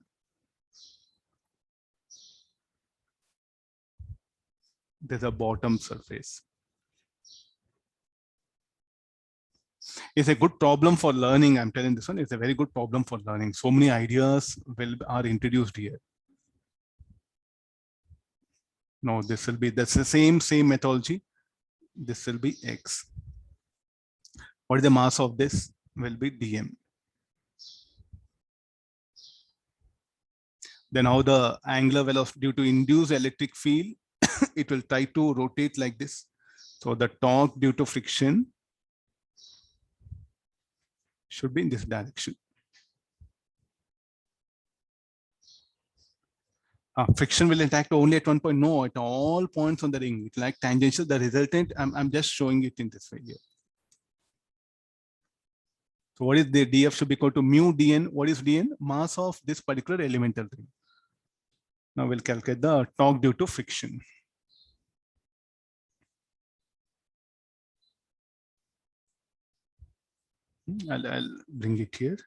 [SPEAKER 1] There's a bottom surface. It's a good problem for learning. I'm telling this one, it's a very good problem for learning. So many ideas are introduced here. No, this will be, that's the same methodology. This will be X. What is the mass of this? Will be dm. Then how the angular velocity due to induced electric field, it will try to rotate like this. So the torque due to friction should be in this direction. Friction will interact only at one point. No, at all points on the ring. It's like tangential. The resultant, I'm just showing it in this way here. So what is the dF should be equal to mu dn? What is dn? Mass of this particular elemental ring. Now we'll calculate the torque due to friction. I'll bring it here.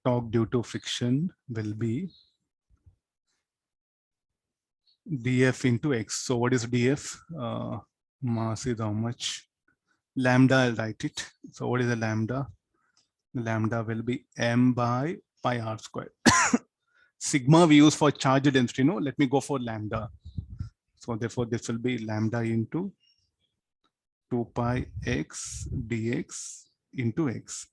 [SPEAKER 1] Torque due to friction will be dF into x. So what is dF? Mass is how much? Lambda, I'll write it. So what is the lambda? Lambda will be m by pi r square. Sigma we use for charge density. No, let me go for lambda. So therefore this will be lambda into 2 pi x dx into x.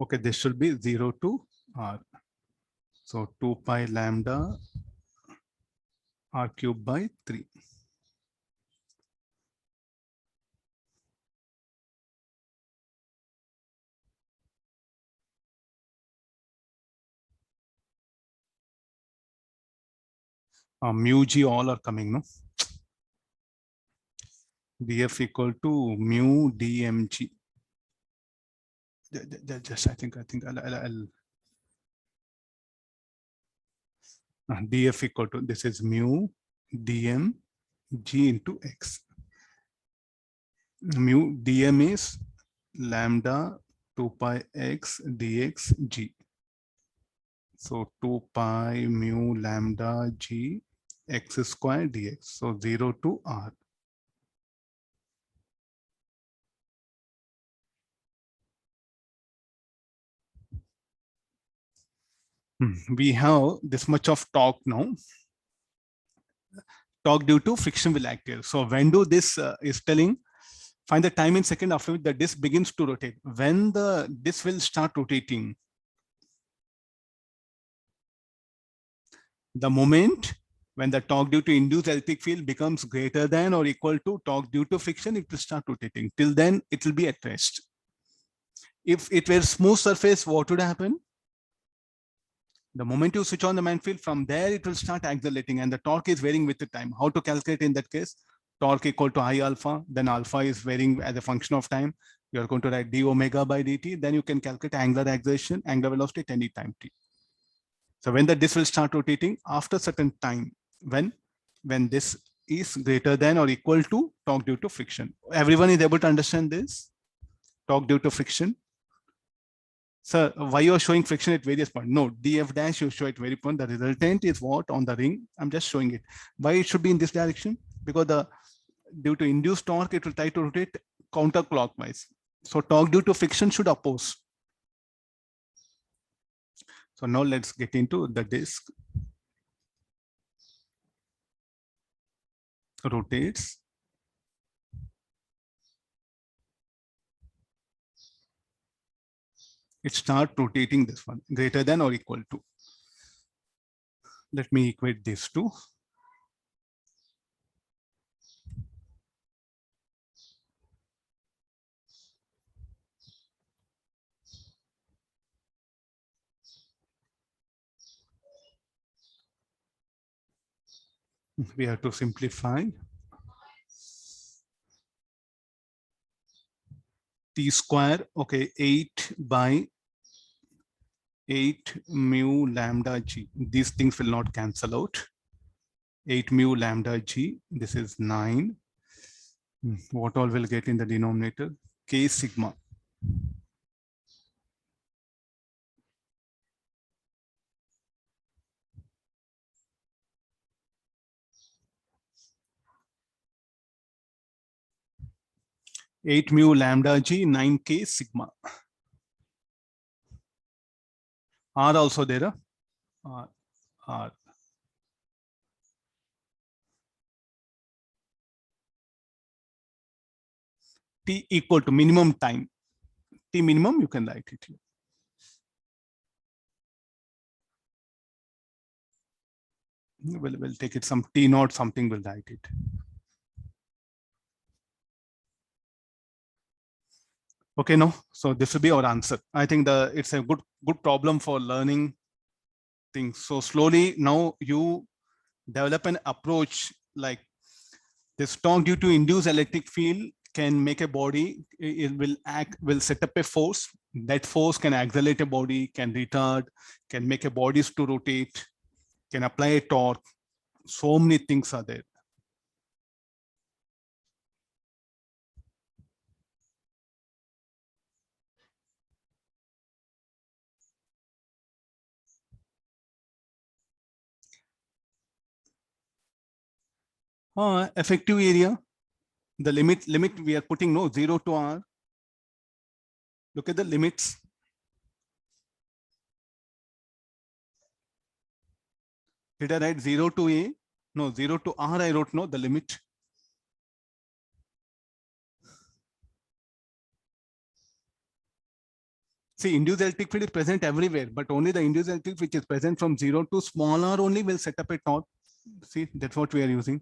[SPEAKER 1] Okay, this should be 0 to r. So 2 pi lambda r cubed by 3. Mu g all are coming, no? df equal to mu dmg. Just I think I'll df equal to, this is mu dm g into x. Mu dm is lambda 2 pi x dx g. So 2 pi mu lambda g x square dx. So 0 to r. We have this much of torque now. Torque due to friction will act here. So when do this is telling, find the time in second after which the disc begins to rotate. When the disc will start rotating, the moment when the torque due to induced electric field becomes greater than or equal to torque due to friction, it will start rotating. Till then, it will be at rest. If it were smooth surface, what would happen? The moment you switch on the magnetic field, from there it will start accelerating, and the torque is varying with the time. How to calculate in that case? Torque equal to I alpha, then alpha is varying as a function of time. You are going to write d omega by dt. Then you can calculate angular acceleration, angular velocity at any time t. So when the disc will start rotating after certain time, when this is greater than or equal to torque due to friction. Everyone is able to understand this? Torque due to friction. Sir, why you are showing friction at various points? No, df dash you show at very point. The resultant is what on the ring? I'm just showing it. Why it should be in this direction? Because due to induced torque, it will try to rotate counterclockwise. So torque due to friction should oppose. So now let's get into the disc. Rotates. It starts rotating this one, greater than or equal to. Let me equate these two. We have to simplify. T square, okay, 8 by 8 mu lambda g. These things will not cancel out. 8 mu lambda g, this is 9. What all will get in the denominator? K sigma. Eight mu lambda g, 9k sigma. R also there. R. T equal to minimum time. T minimum, you can write it here. We'll take it some T naught, something will write it. Okay, no. So this will be our answer. I think it's a good problem for learning things. So slowly now you develop an approach like this. Torque due to induced electric field can make a body, it will set up a force. That force can accelerate a body, can retard, can make a bodies to rotate, can apply a torque. So many things are there. Effective area, the limit we are putting, no, 0 to r. Look at the limits. Did I write 0 to a? No, 0 to r I wrote, no, the limit. See, induced electric field is present everywhere, but only the induced electric which is present from 0 to small r only will set up a top. See, that's what we are using.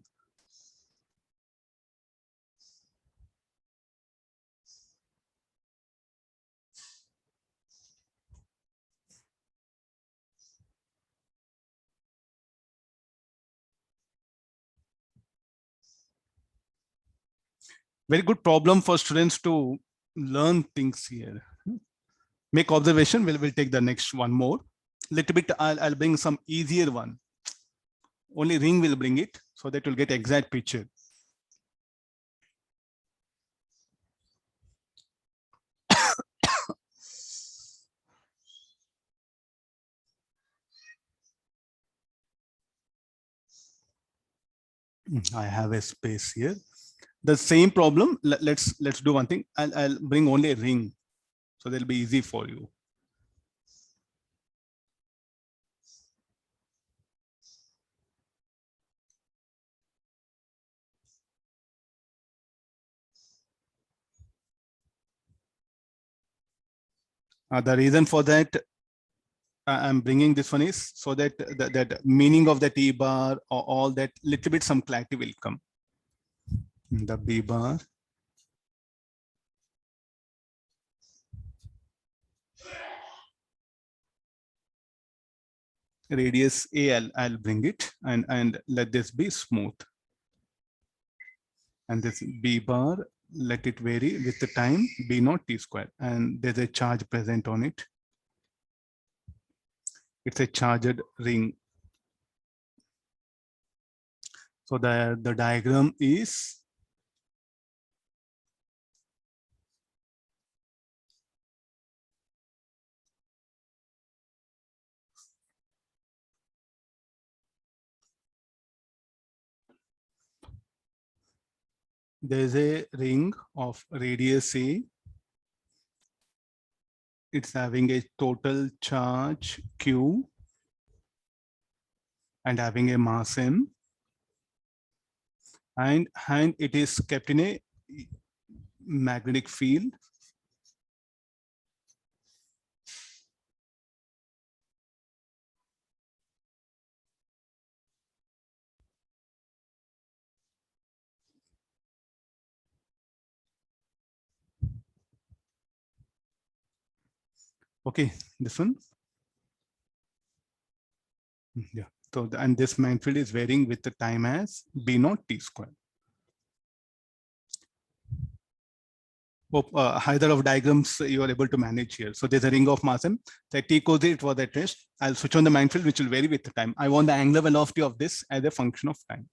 [SPEAKER 1] Very good problem for students to learn things here. Make observation. We'll take the next one more. Little bit. I'll bring some easier one. Only ring will bring it, so that you'll get exact picture. I have a space here. The same problem. Let's do one thing. I'll bring only a ring, so that'll be easy for you. The reason for that I'm bringing this one is so that that meaning of the T bar or all that little bit some clarity will come. The B bar. Radius A, I'll bring it and let this be smooth. And this B bar, let it vary with the time B naught T square. And there's a charge present on it. It's a charged ring. So the diagram is there's a ring of radius A. It's having a total charge Q and having a mass M. And it is kept in a magnetic field. Okay, this one. Yeah. So and this magnetic field is varying with the time as B naught T square. Hope either of diagrams you are able to manage here. So there's a ring of mass M. So at T equals 0, it was at rest. I'll switch on the magnetic field, which will vary with the time. I want the angular velocity of this as a function of time.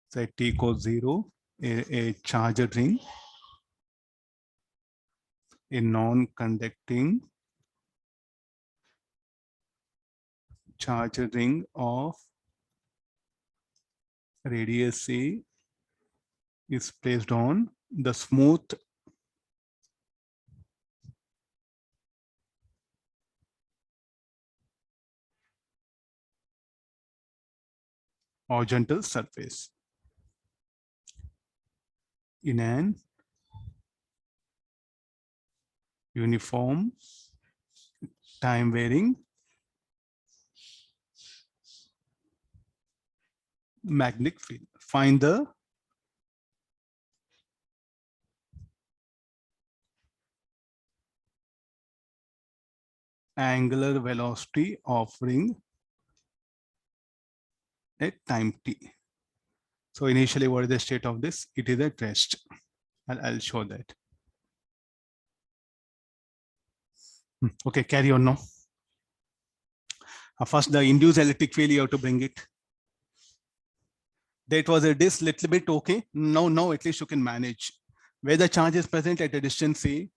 [SPEAKER 1] So at T equals 0, a charged ring, a non-conducting charged ring of radius A is placed on the smooth horizontal surface in an uniform time varying magnetic field. Find the angular velocity of ring at time t. So initially, what is the state of this? It is at rest. I'll show that. Okay, carry on now. First, the induced electric field, you have to bring it. That was a this little bit okay. Now at least you can manage. Where the charge is present at a distance A.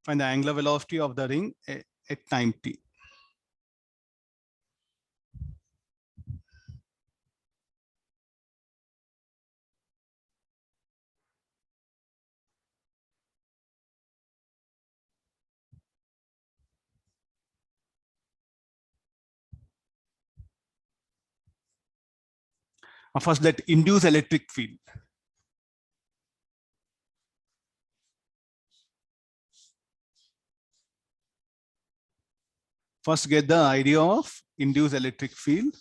[SPEAKER 1] Find the angular velocity of the ring at time t. First, that induced electric field. First, get the idea of induced electric field.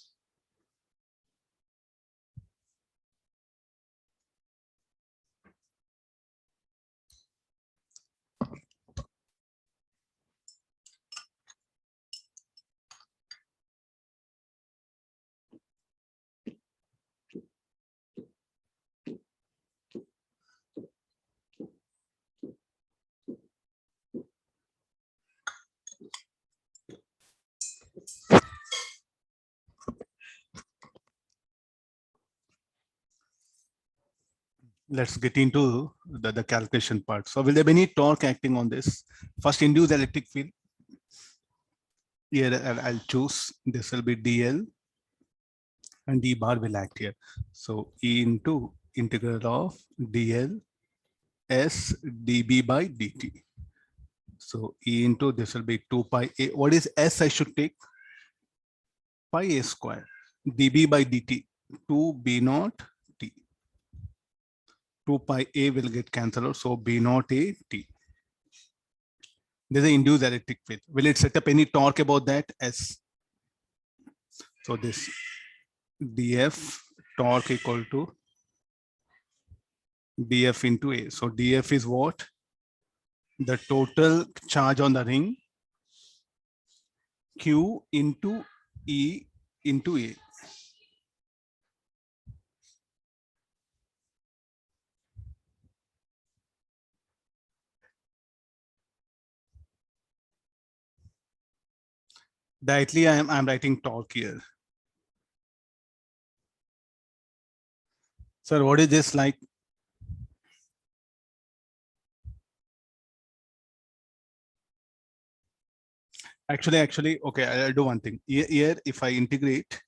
[SPEAKER 1] Let's get into the calculation part. So will there be any torque acting on this? First, induced electric field. Here I'll choose, this will be dl and d bar will act here. So E into integral of dl s dB by dt. So E into this will be 2 pi a. What is s I should take? Pi a square. dB by dt, 2 b naught t. 2 pi a will get cancelled out, so b naught a t. There's an induced electric field. Will it set up any torque about that? S. So this df torque equal to df into a. So df is what? The total charge on the ring, q into e into a. Directly I'm writing torque here. Sir, what is this like? Actually, okay, I'll do one thing. Here, if I integrate,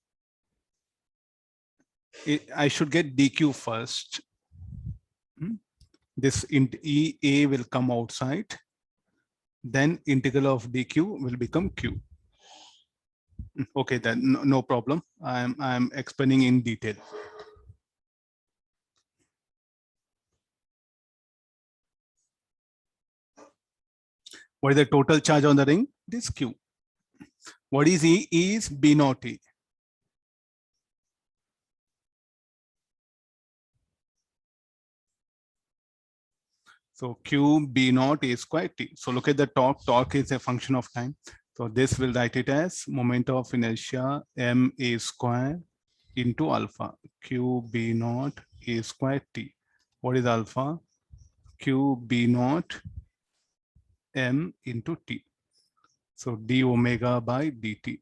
[SPEAKER 1] I should get dq first. This EA will come outside. Then integral of dq will become q. Okay, then no problem. I'm explaining in detail. What is the total charge on the ring? This q. What is E? E is B naught E. So q B naught A square T. So look at the torque. Torque is a function of time. So this will write it as moment of inertia m A square into alpha. Q B naught A square T. What is alpha? Q B naught m into T. So d omega by dt.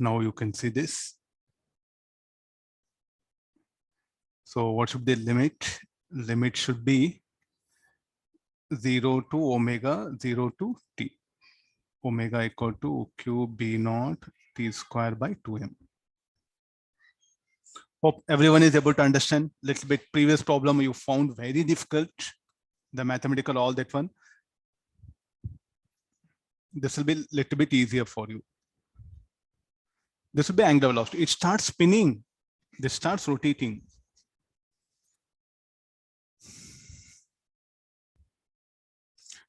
[SPEAKER 1] Now you can see this. So what should the limit? Limit should be 0 to omega, 0 to t. Omega equal to q b naught t square by 2m. Hope everyone is able to understand. Little bit previous problem you found very difficult. The mathematical, all that one. This will be little bit easier for you. This will be angular velocity. It starts spinning. This starts rotating.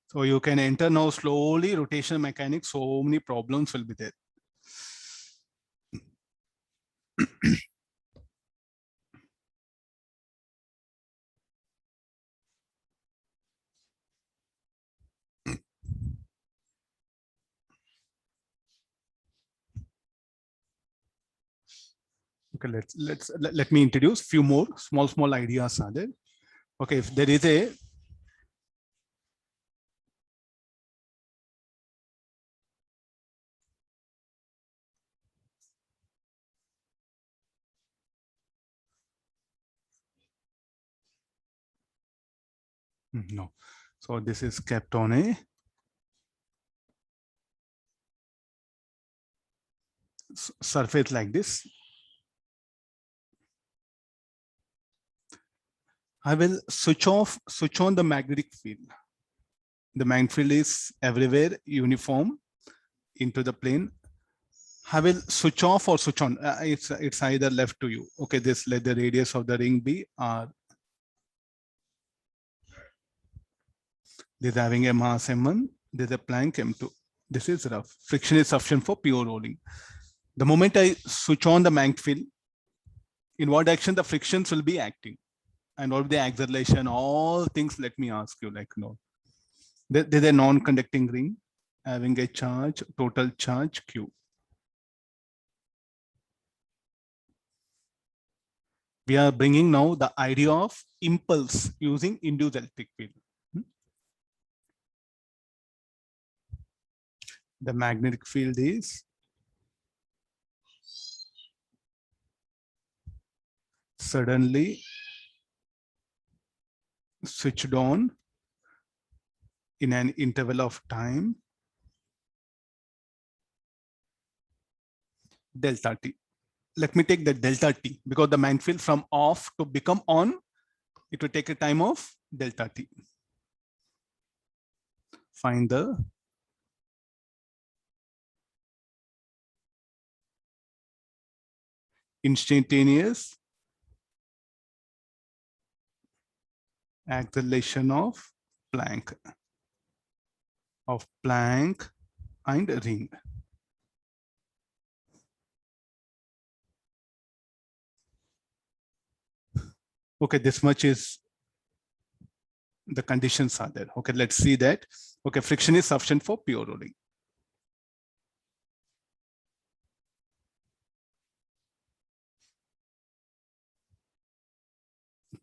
[SPEAKER 1] So you can enter now slowly rotational mechanics. So many problems will be there. Okay, let me introduce few more small ideas are there. Okay, if there is a no, so this is kept on a surface like this. I will switch on the magnetic field. The magnetic field is everywhere uniform into the plane. I will switch off or switch on. It's either left to you. Okay, this let the radius of the ring be r. This having a mass m1. This is a Planck m2. This is rough. Friction is sufficient for pure rolling. The moment I switch on the magnetic field, in what direction the frictions will be acting, and what the acceleration, all things. Let me ask you, like, no, there's a non-conducting ring having a charge, total charge q. We are bringing now the idea of impulse using induced electric field. The magnetic field is suddenly switched on in an interval of time delta t. Let me take the delta t, because the magnetic field from off to become on, it will take a time of delta t. Find the instantaneous acceleration of Planck and ring. Okay, this much is the conditions are there. Okay, let's see that. Okay, friction is sufficient for pure rolling.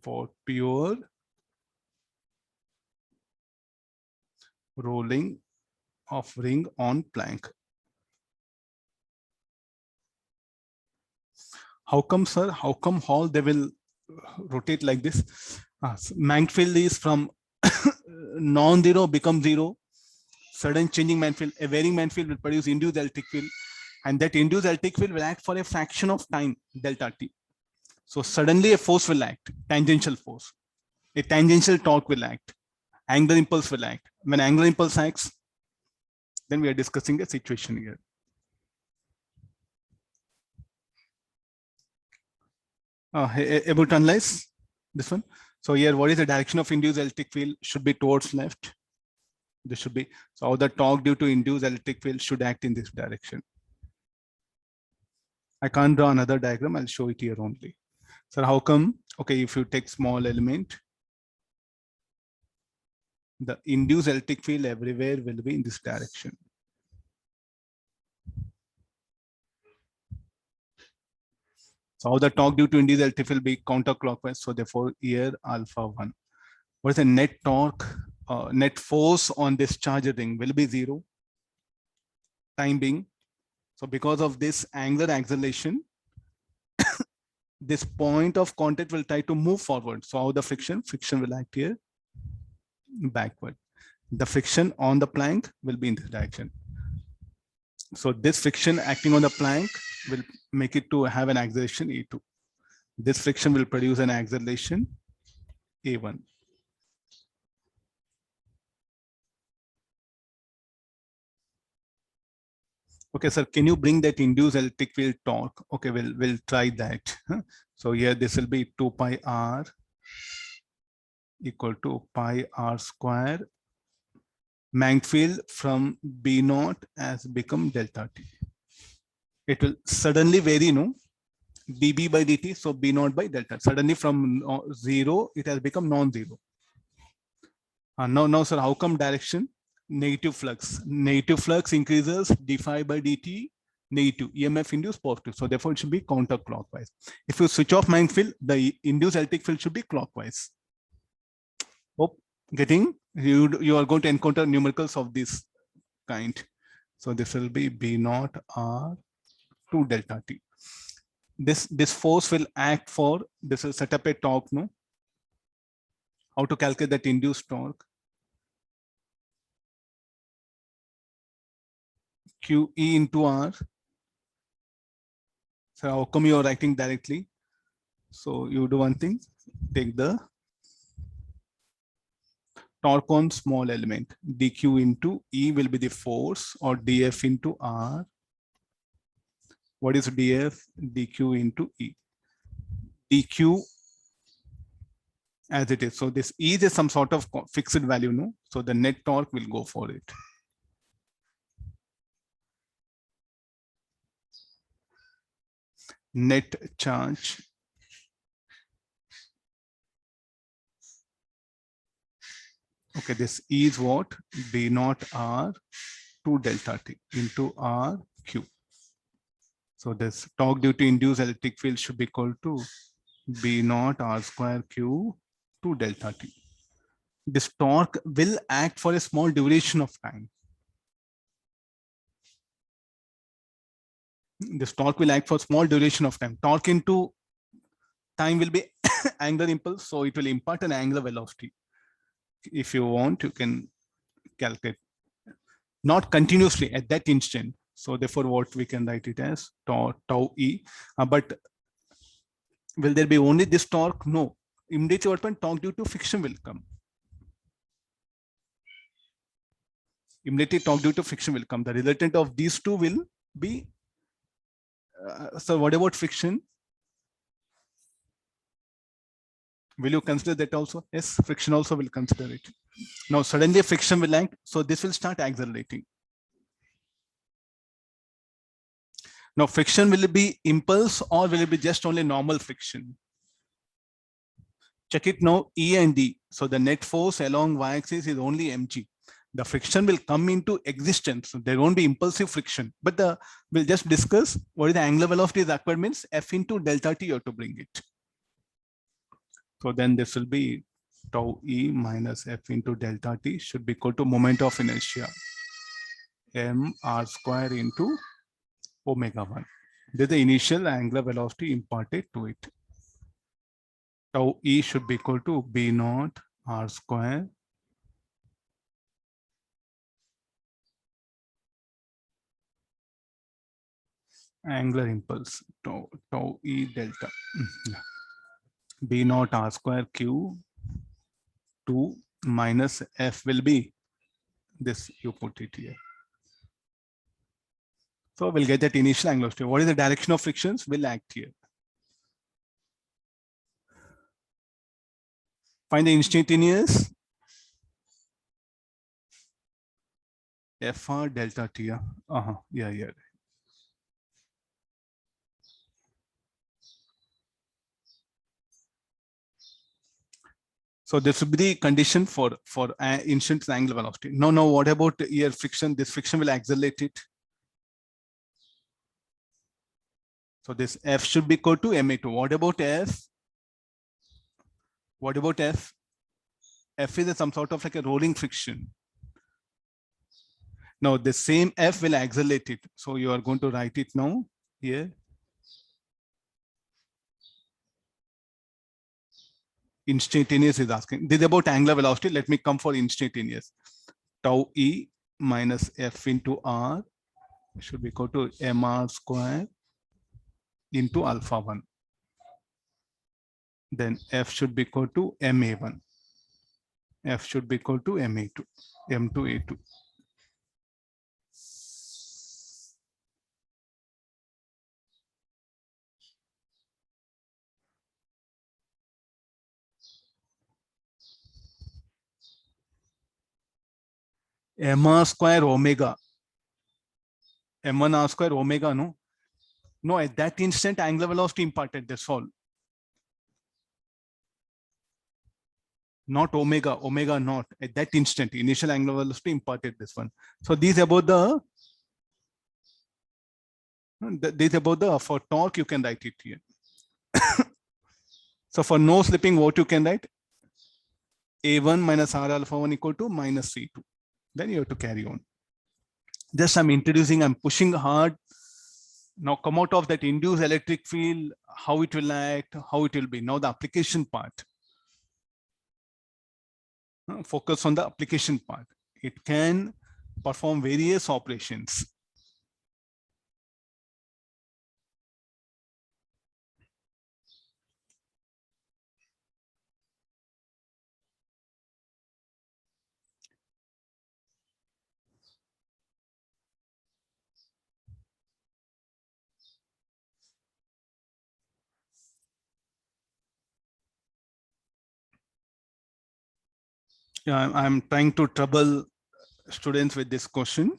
[SPEAKER 1] For pure rolling of ring on Planck. How come, sir? How come Hall they will rotate like this? So magnetic field is from non-zero become zero. Sudden changing magnetic field, a varying magnetic field will produce induced electric field, and that induced electric field will act for a fraction of time, delta t. So suddenly a force will act, tangential force. A tangential torque will act. Angular impulse will act. When angular impulse acts, then we are discussing a situation here. Able to analyze this one? So here, what is the direction of induced electric field? Should be towards left. This should be, so how the torque due to induced electric field should act in this direction. I can't draw another diagram. I'll show it here only. So how come? Okay, if you take small element, the induced electric field everywhere will be in this direction. So how the torque due to induced electric field will be counterclockwise. So therefore here alpha 1. What is the net torque, net force on this charge ring will be 0, time being. So because of this angular acceleration, this point of contact will try to move forward. So how the friction will act here backward. The friction on the Planck will be in this direction. So this friction acting on the Planck will make it to have an acceleration A2. This friction will produce an acceleration A1. Okay, sir, can you bring that induced electric field torque? Okay, we'll try that. So here this will be 2 pi r equal to pi r square. Magnetic field from B naught has become delta t. It will suddenly vary, no? dB by dt, so B naught by delta. Suddenly from 0, it has become non-zero. Now, sir, how come direction? Negative flux. Negative flux increases d phi by dt, negative. EMF induced positive. So therefore, it should be counterclockwise. If you switch off magnetic field, the induced electric field should be clockwise. Hope getting, you are going to encounter numericals of this kind. So this will be B naught R 2 delta T. This force will act for, this will set up a torque, no? How to calculate that induced torque? QE into R. So how come you are writing directly? So you do one thing, take the torque on small element. dq into E will be the force, or dF into R. What is dF? dq into E. dq as it is. So this E is some sort of fixed value, no? So the net torque will go for it. Net charge okay, this E is what? B naught R 2 delta T into R Q. So this torque due to induced electric field should be equal to B naught R square Q 2 delta T. This torque will act for a small duration of time. This torque will act for small duration of time. Torque into time will be angular impulse, so it will impart an angular velocity. If you want, you can calculate. Not continuously at that instant. So therefore, what we can write it as tau E. But will there be only this torque? No. Immediately what point? Torque due to friction will come. Immediately torque due to friction will come. The resultant of these two will be. So what about friction? Will you consider that also? Yes, friction also will consider it. Now suddenly friction will act, so this will start accelerating. Now friction will it be impulse or will it be just only normal friction? Check it now, E and D. So the net force along y-axis is only mg. The friction will come into existence. So there won't be impulsive friction, but we'll just discuss what is the angular velocity required means F into delta T you have to bring it. So then this will be tau E minus F into delta T should be equal to moment of inertia m r square into omega 1. This is the initial angular velocity imparted to it. Tau E should be equal to B naught r square angular impulse tau E delta B naught r square Q 2 minus F will be this, you put it here. So we'll get that initial angular velocity. What is the direction of frictions? Will act here. Find the instantaneous FR delta T. Yeah. So this will be the condition for instant angular velocity. No, what about here friction? This friction will accelerate it. So this F should be equal to ma2. What about F? What about F? F is some sort of like a rolling friction. Now the same F will accelerate it. So you are going to write it now here. Instantaneous is asking. This is about angular velocity. Let me come for instantaneous. Tau E minus F into R should be equal to mr square into alpha 1. Then F should be equal to ma1. F should be equal to ma2, m2a2. mr square omega. m1 r square omega, no? No, at that instant, angular velocity imparted, that's all. Not omega not. At that instant, initial angular velocity imparted this one. So these about for torque, you can write it here. So for no slipping, what you can write? A1 minus R alpha 1 equal to minus C2. Then you have to carry on. Just I'm introducing, I'm pushing hard. Now come out of that induced electric field, how it will act, how it will be. Now the application part. Focus on the application part. It can perform various operations. Yeah, I'm trying to trouble students with this question.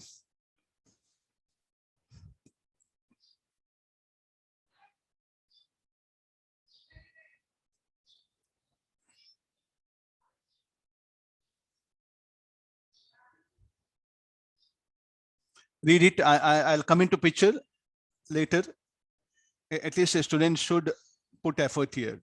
[SPEAKER 1] Read it. I'll come into picture later. At least a student should put effort here.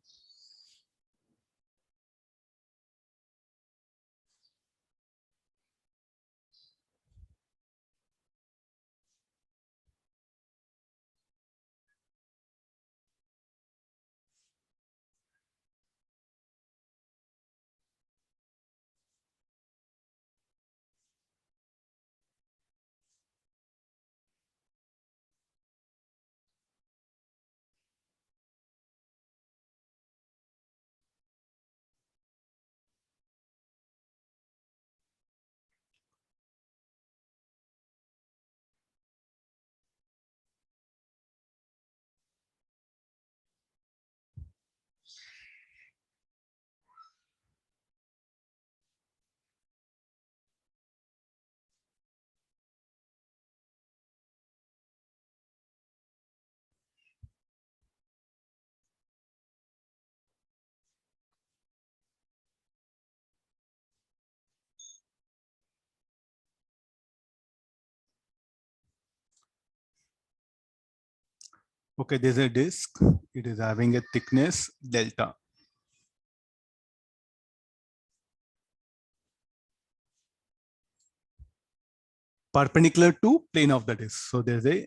[SPEAKER 1] Okay, there's a disk. It is having a thickness delta. Perpendicular to plane of the disk. So there's a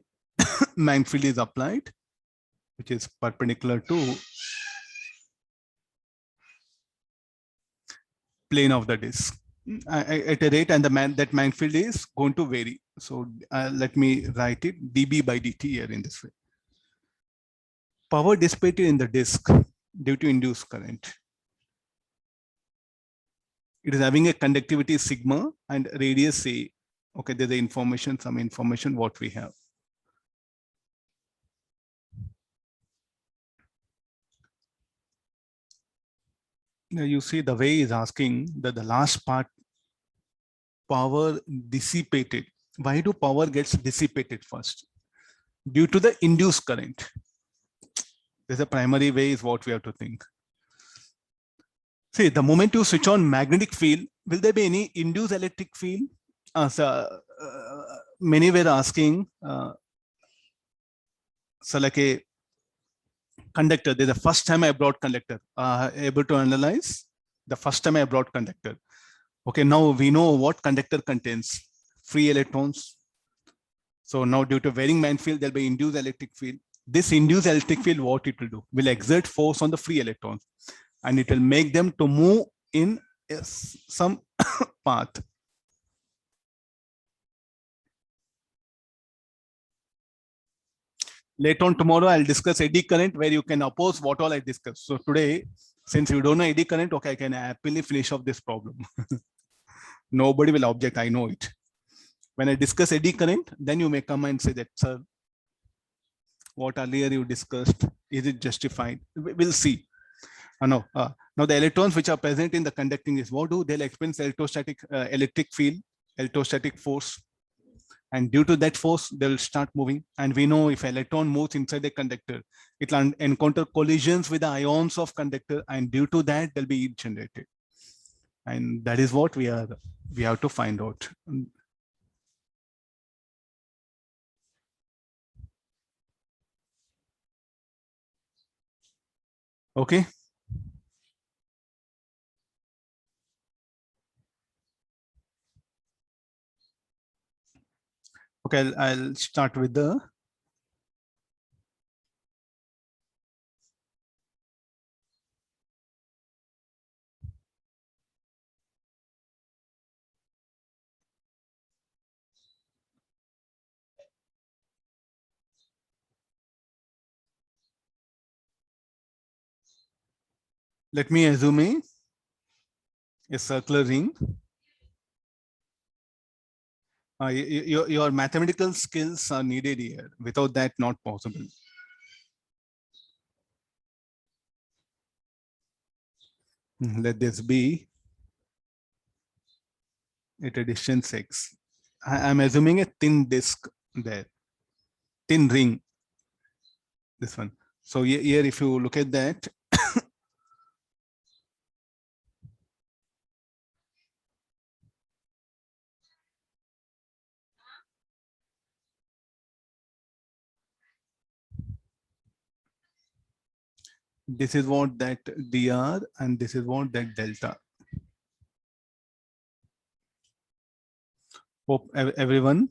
[SPEAKER 1] magnetic field is applied, which is perpendicular to plane of the disk at a rate, and that magnetic field is going to vary. So let me write it dB by dt here in this way. Power dissipated in the disk due to induced current. It is having a conductivity sigma and radius a. Okay, there's the information, some information what we have. Now you see the way is asking that the last part, power dissipated. Why do power gets dissipated first? Due to the induced current. There's a primary way is what we have to think. See, the moment you switch on magnetic field, will there be any induced electric field? Many were asking, so like a conductor, there's the first time I brought conductor, able to analyze the first time I brought conductor. Okay, now we know what conductor contains, free electrons. So now due to varying magnetic field, there'll be induced electric field. This induced electric field, what it will do? Will exert force on the free electrons, and it will make them to move in some path. Later on tomorrow, I'll discuss eddy current where you can oppose what all I discussed. So today, since you don't know eddy current, okay, I can happily finish off this problem. Nobody will object, I know it. When I discuss eddy current, then you may come and say that, sir, what earlier you discussed, is it justified? We'll see. Now the electrons which are present in the conducting is what do? They'll experience electrostatic electric field, electrostatic force. And due to that force, they'll start moving. And we know if electron moves inside the conductor, it will encounter collisions with the ions of conductor, and due to that, there'll be heat generated. And that is what we have to find out. Okay. Okay, I'll start with the let me assume a circular ring. Your mathematical skills are needed here. Without that, not possible. Let this be at a distance x. I'm assuming a thin disk there, thin ring, this one. So here if you look at that, this is what that dr and this is what that delta. Hope everyone.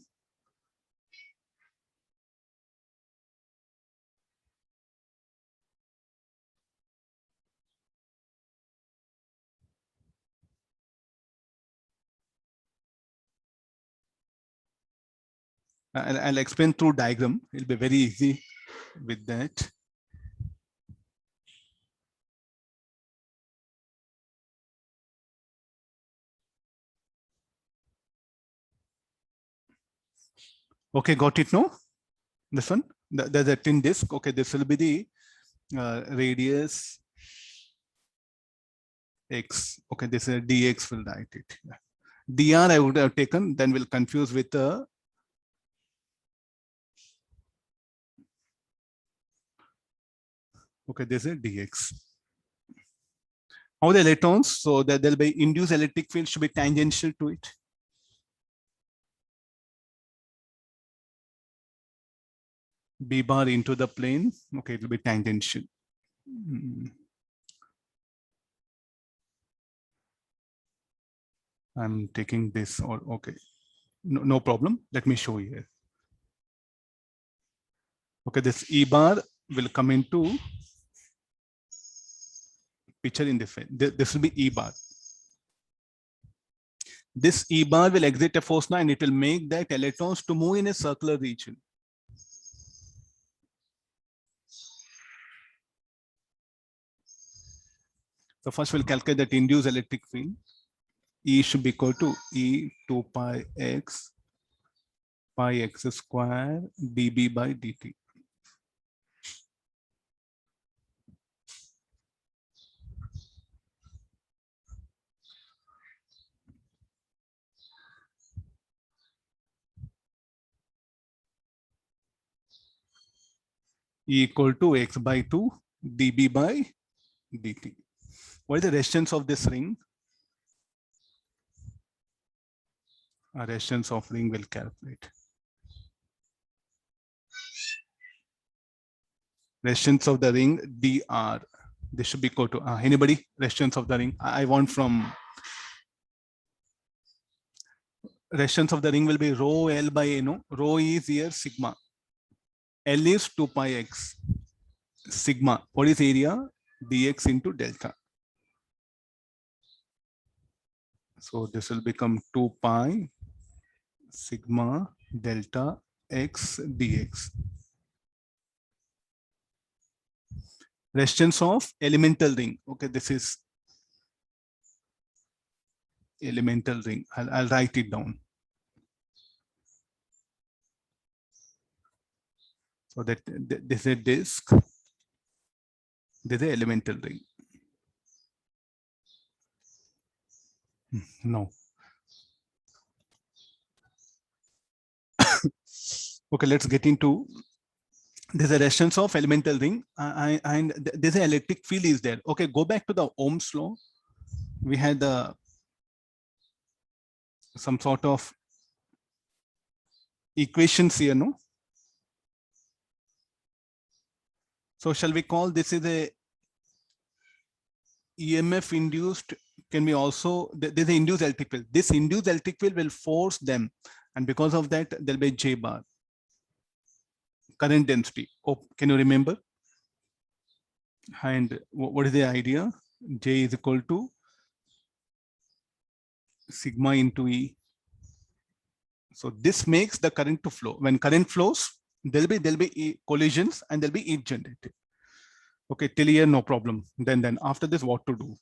[SPEAKER 1] I'll explain through diagram. It'll be very easy with that. Okay, got it, no? This one, there's a thin disk. Okay, this will be the radius x. Okay, this is dx, will write it. Yeah. Dr I would have taken, then we'll confuse with the okay, this is dx. How the electrons? So that there'll be induced electric field should be tangential to it. B bar into the plane. Okay, it will be tangential. I'm taking this or okay. No problem. Let me show you here. Okay, this E bar will come into picture in the frame. This will be E bar. This E bar will exert a force now and it will make that electrons to move in a circular region. So first we'll calculate that induced electric field. E should be equal to E 2 pi x square dB by dt. E equal to x by 2 dB by dt. What is the resistance of this ring? A resistance of ring will calculate. Resistance of the ring dr. This should be equal to anybody? Resistance of the ring. I want from resistance of the ring will be rho L by A. No, rho is here sigma. L is 2 pi x. Sigma. What is area? Dx into delta. So this will become 2 pi sigma delta x dx. Resistance of elemental ring. Okay, this is elemental ring. I'll write it down. So that this is a disk. This is an elemental ring. No. Okay, let's get into. There's a resistance of elemental ring and there's an electric field is there. Okay, go back to the Ohm's law. We had some sort of equations here, no? So shall we call this is a EMF induced? Can we also, there's an induced electric field. This induced electric field will force them. And because of that, there'll be J bar. Current density. Oh, can you remember? And what is the idea? J is equal to sigma into E. So this makes the current to flow. When current flows, there'll be collisions and there'll be heat generated. Okay, till here, no problem. Then after this, what to do?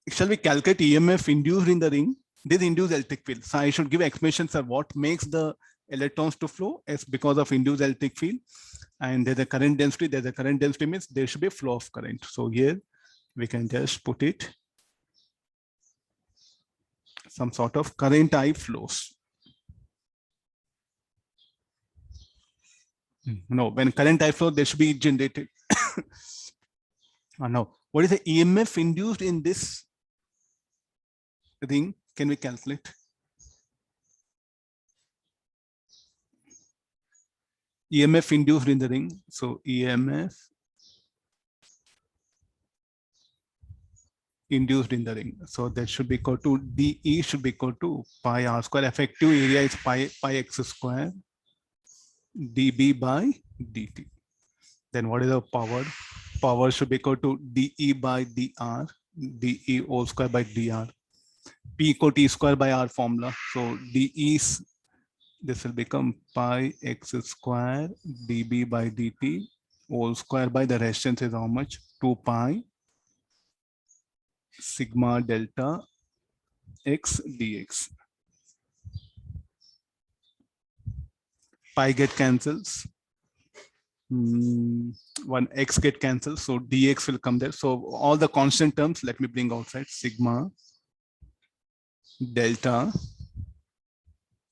[SPEAKER 1] Shall we calculate EMF induced in the ring? This induced electric field. So I should give explanations of what makes the electrons to flow is because of induced electric field. And there's a current density. There's a current density means there should be a flow of current. So here we can just put it. some sort of current I flows. No, when current I flow, there should be generated. No, what is the EMF induced in this ring? Can we calculate? EMF induced in the ring. So EMF induced in the ring. So that should be equal to DE should be equal to pi r square. Effective area is pi x square dB by dt. Then what is the power? Power should be equal to dE by dr, dE whole square by dr. P equal to E square by R formula. So dE is, this will become pi x square dB by dt whole square by the resistance is how much? 2 pi sigma delta x dx. Pi get cancels. One x get cancelled, so dx will come there. So all the constant terms, let me bring outside. Sigma delta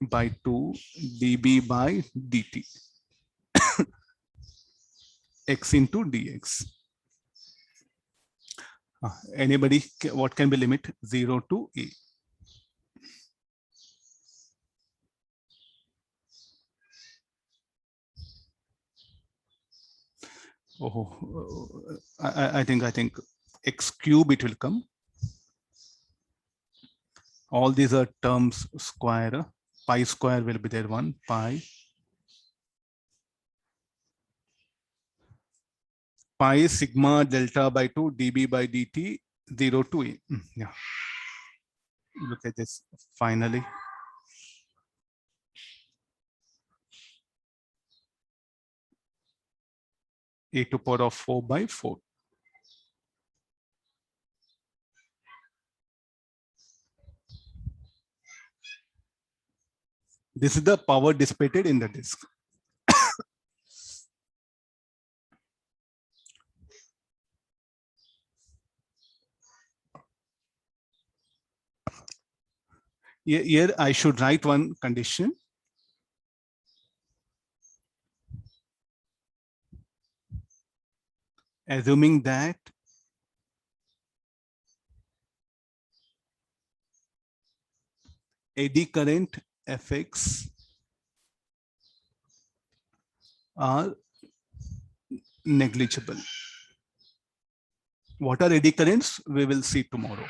[SPEAKER 1] by 2 dB by dt x into dx. Anybody, what can be limit? 0 to a. Oh, I think x cube it will come. All these are terms square. Pi square will be there, 1 pi. Pi sigma delta by 2 dB by dt 0 to a. Yeah. Look at this finally. A to power of 4 by 4. This is the power dissipated in the disk. Here I should write one condition. Assuming that eddy current Fx are negligible. What are eddy currents? We will see tomorrow.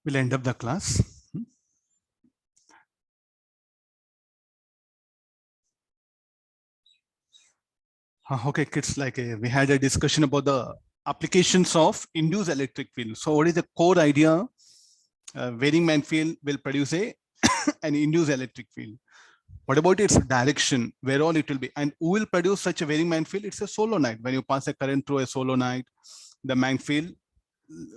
[SPEAKER 1] We'll end up the class. Okay, kids, like we had a discussion about the applications of induced electric field. So what is the core idea? Varying magnitude field will produce an induced electric field. What about its direction? Where all it will be? And who will produce such a varying magnitude field? It's a solenoid. When you pass a current through a solenoid, the magnetic field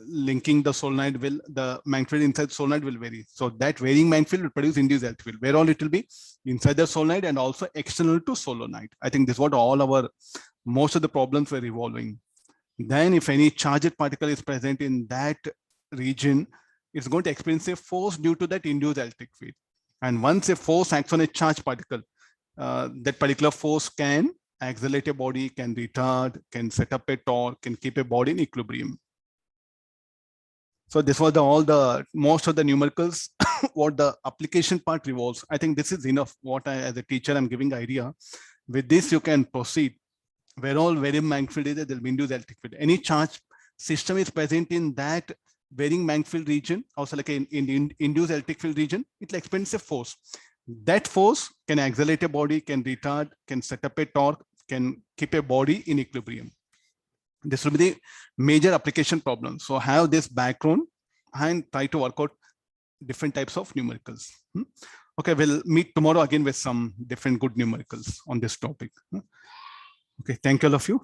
[SPEAKER 1] linking the solenoid will, the magnetic field inside solenoid will vary. So that varying magnetic field will produce induced electric field. Where all it will be? Inside the solenoid and also external to solenoid. I think this is what all our, most of the problems were revolving. Then if any charged particle is present in that region, it's going to experience a force due to that induced electric field. And once a force acts on a charged particle, that particular force can accelerate a body, can retard, can set up a torque, can keep a body in equilibrium. So this was most of the numericals, what the application part revolves. I think this is enough. What I, as a teacher, I'm giving idea. With this, you can proceed. Where all varying magnetic field is, there will be induced electric field. Any charge system is present in that varying magnetic field region, also like in induced electric field region, it will experience a force. That force can accelerate a body, can retard, can set up a torque, can keep a body in equilibrium. This will be the major application problem. So have this background and try to work out different types of numericals. Okay, we'll meet tomorrow again with some different good numericals on this topic. Okay, thank you all of you.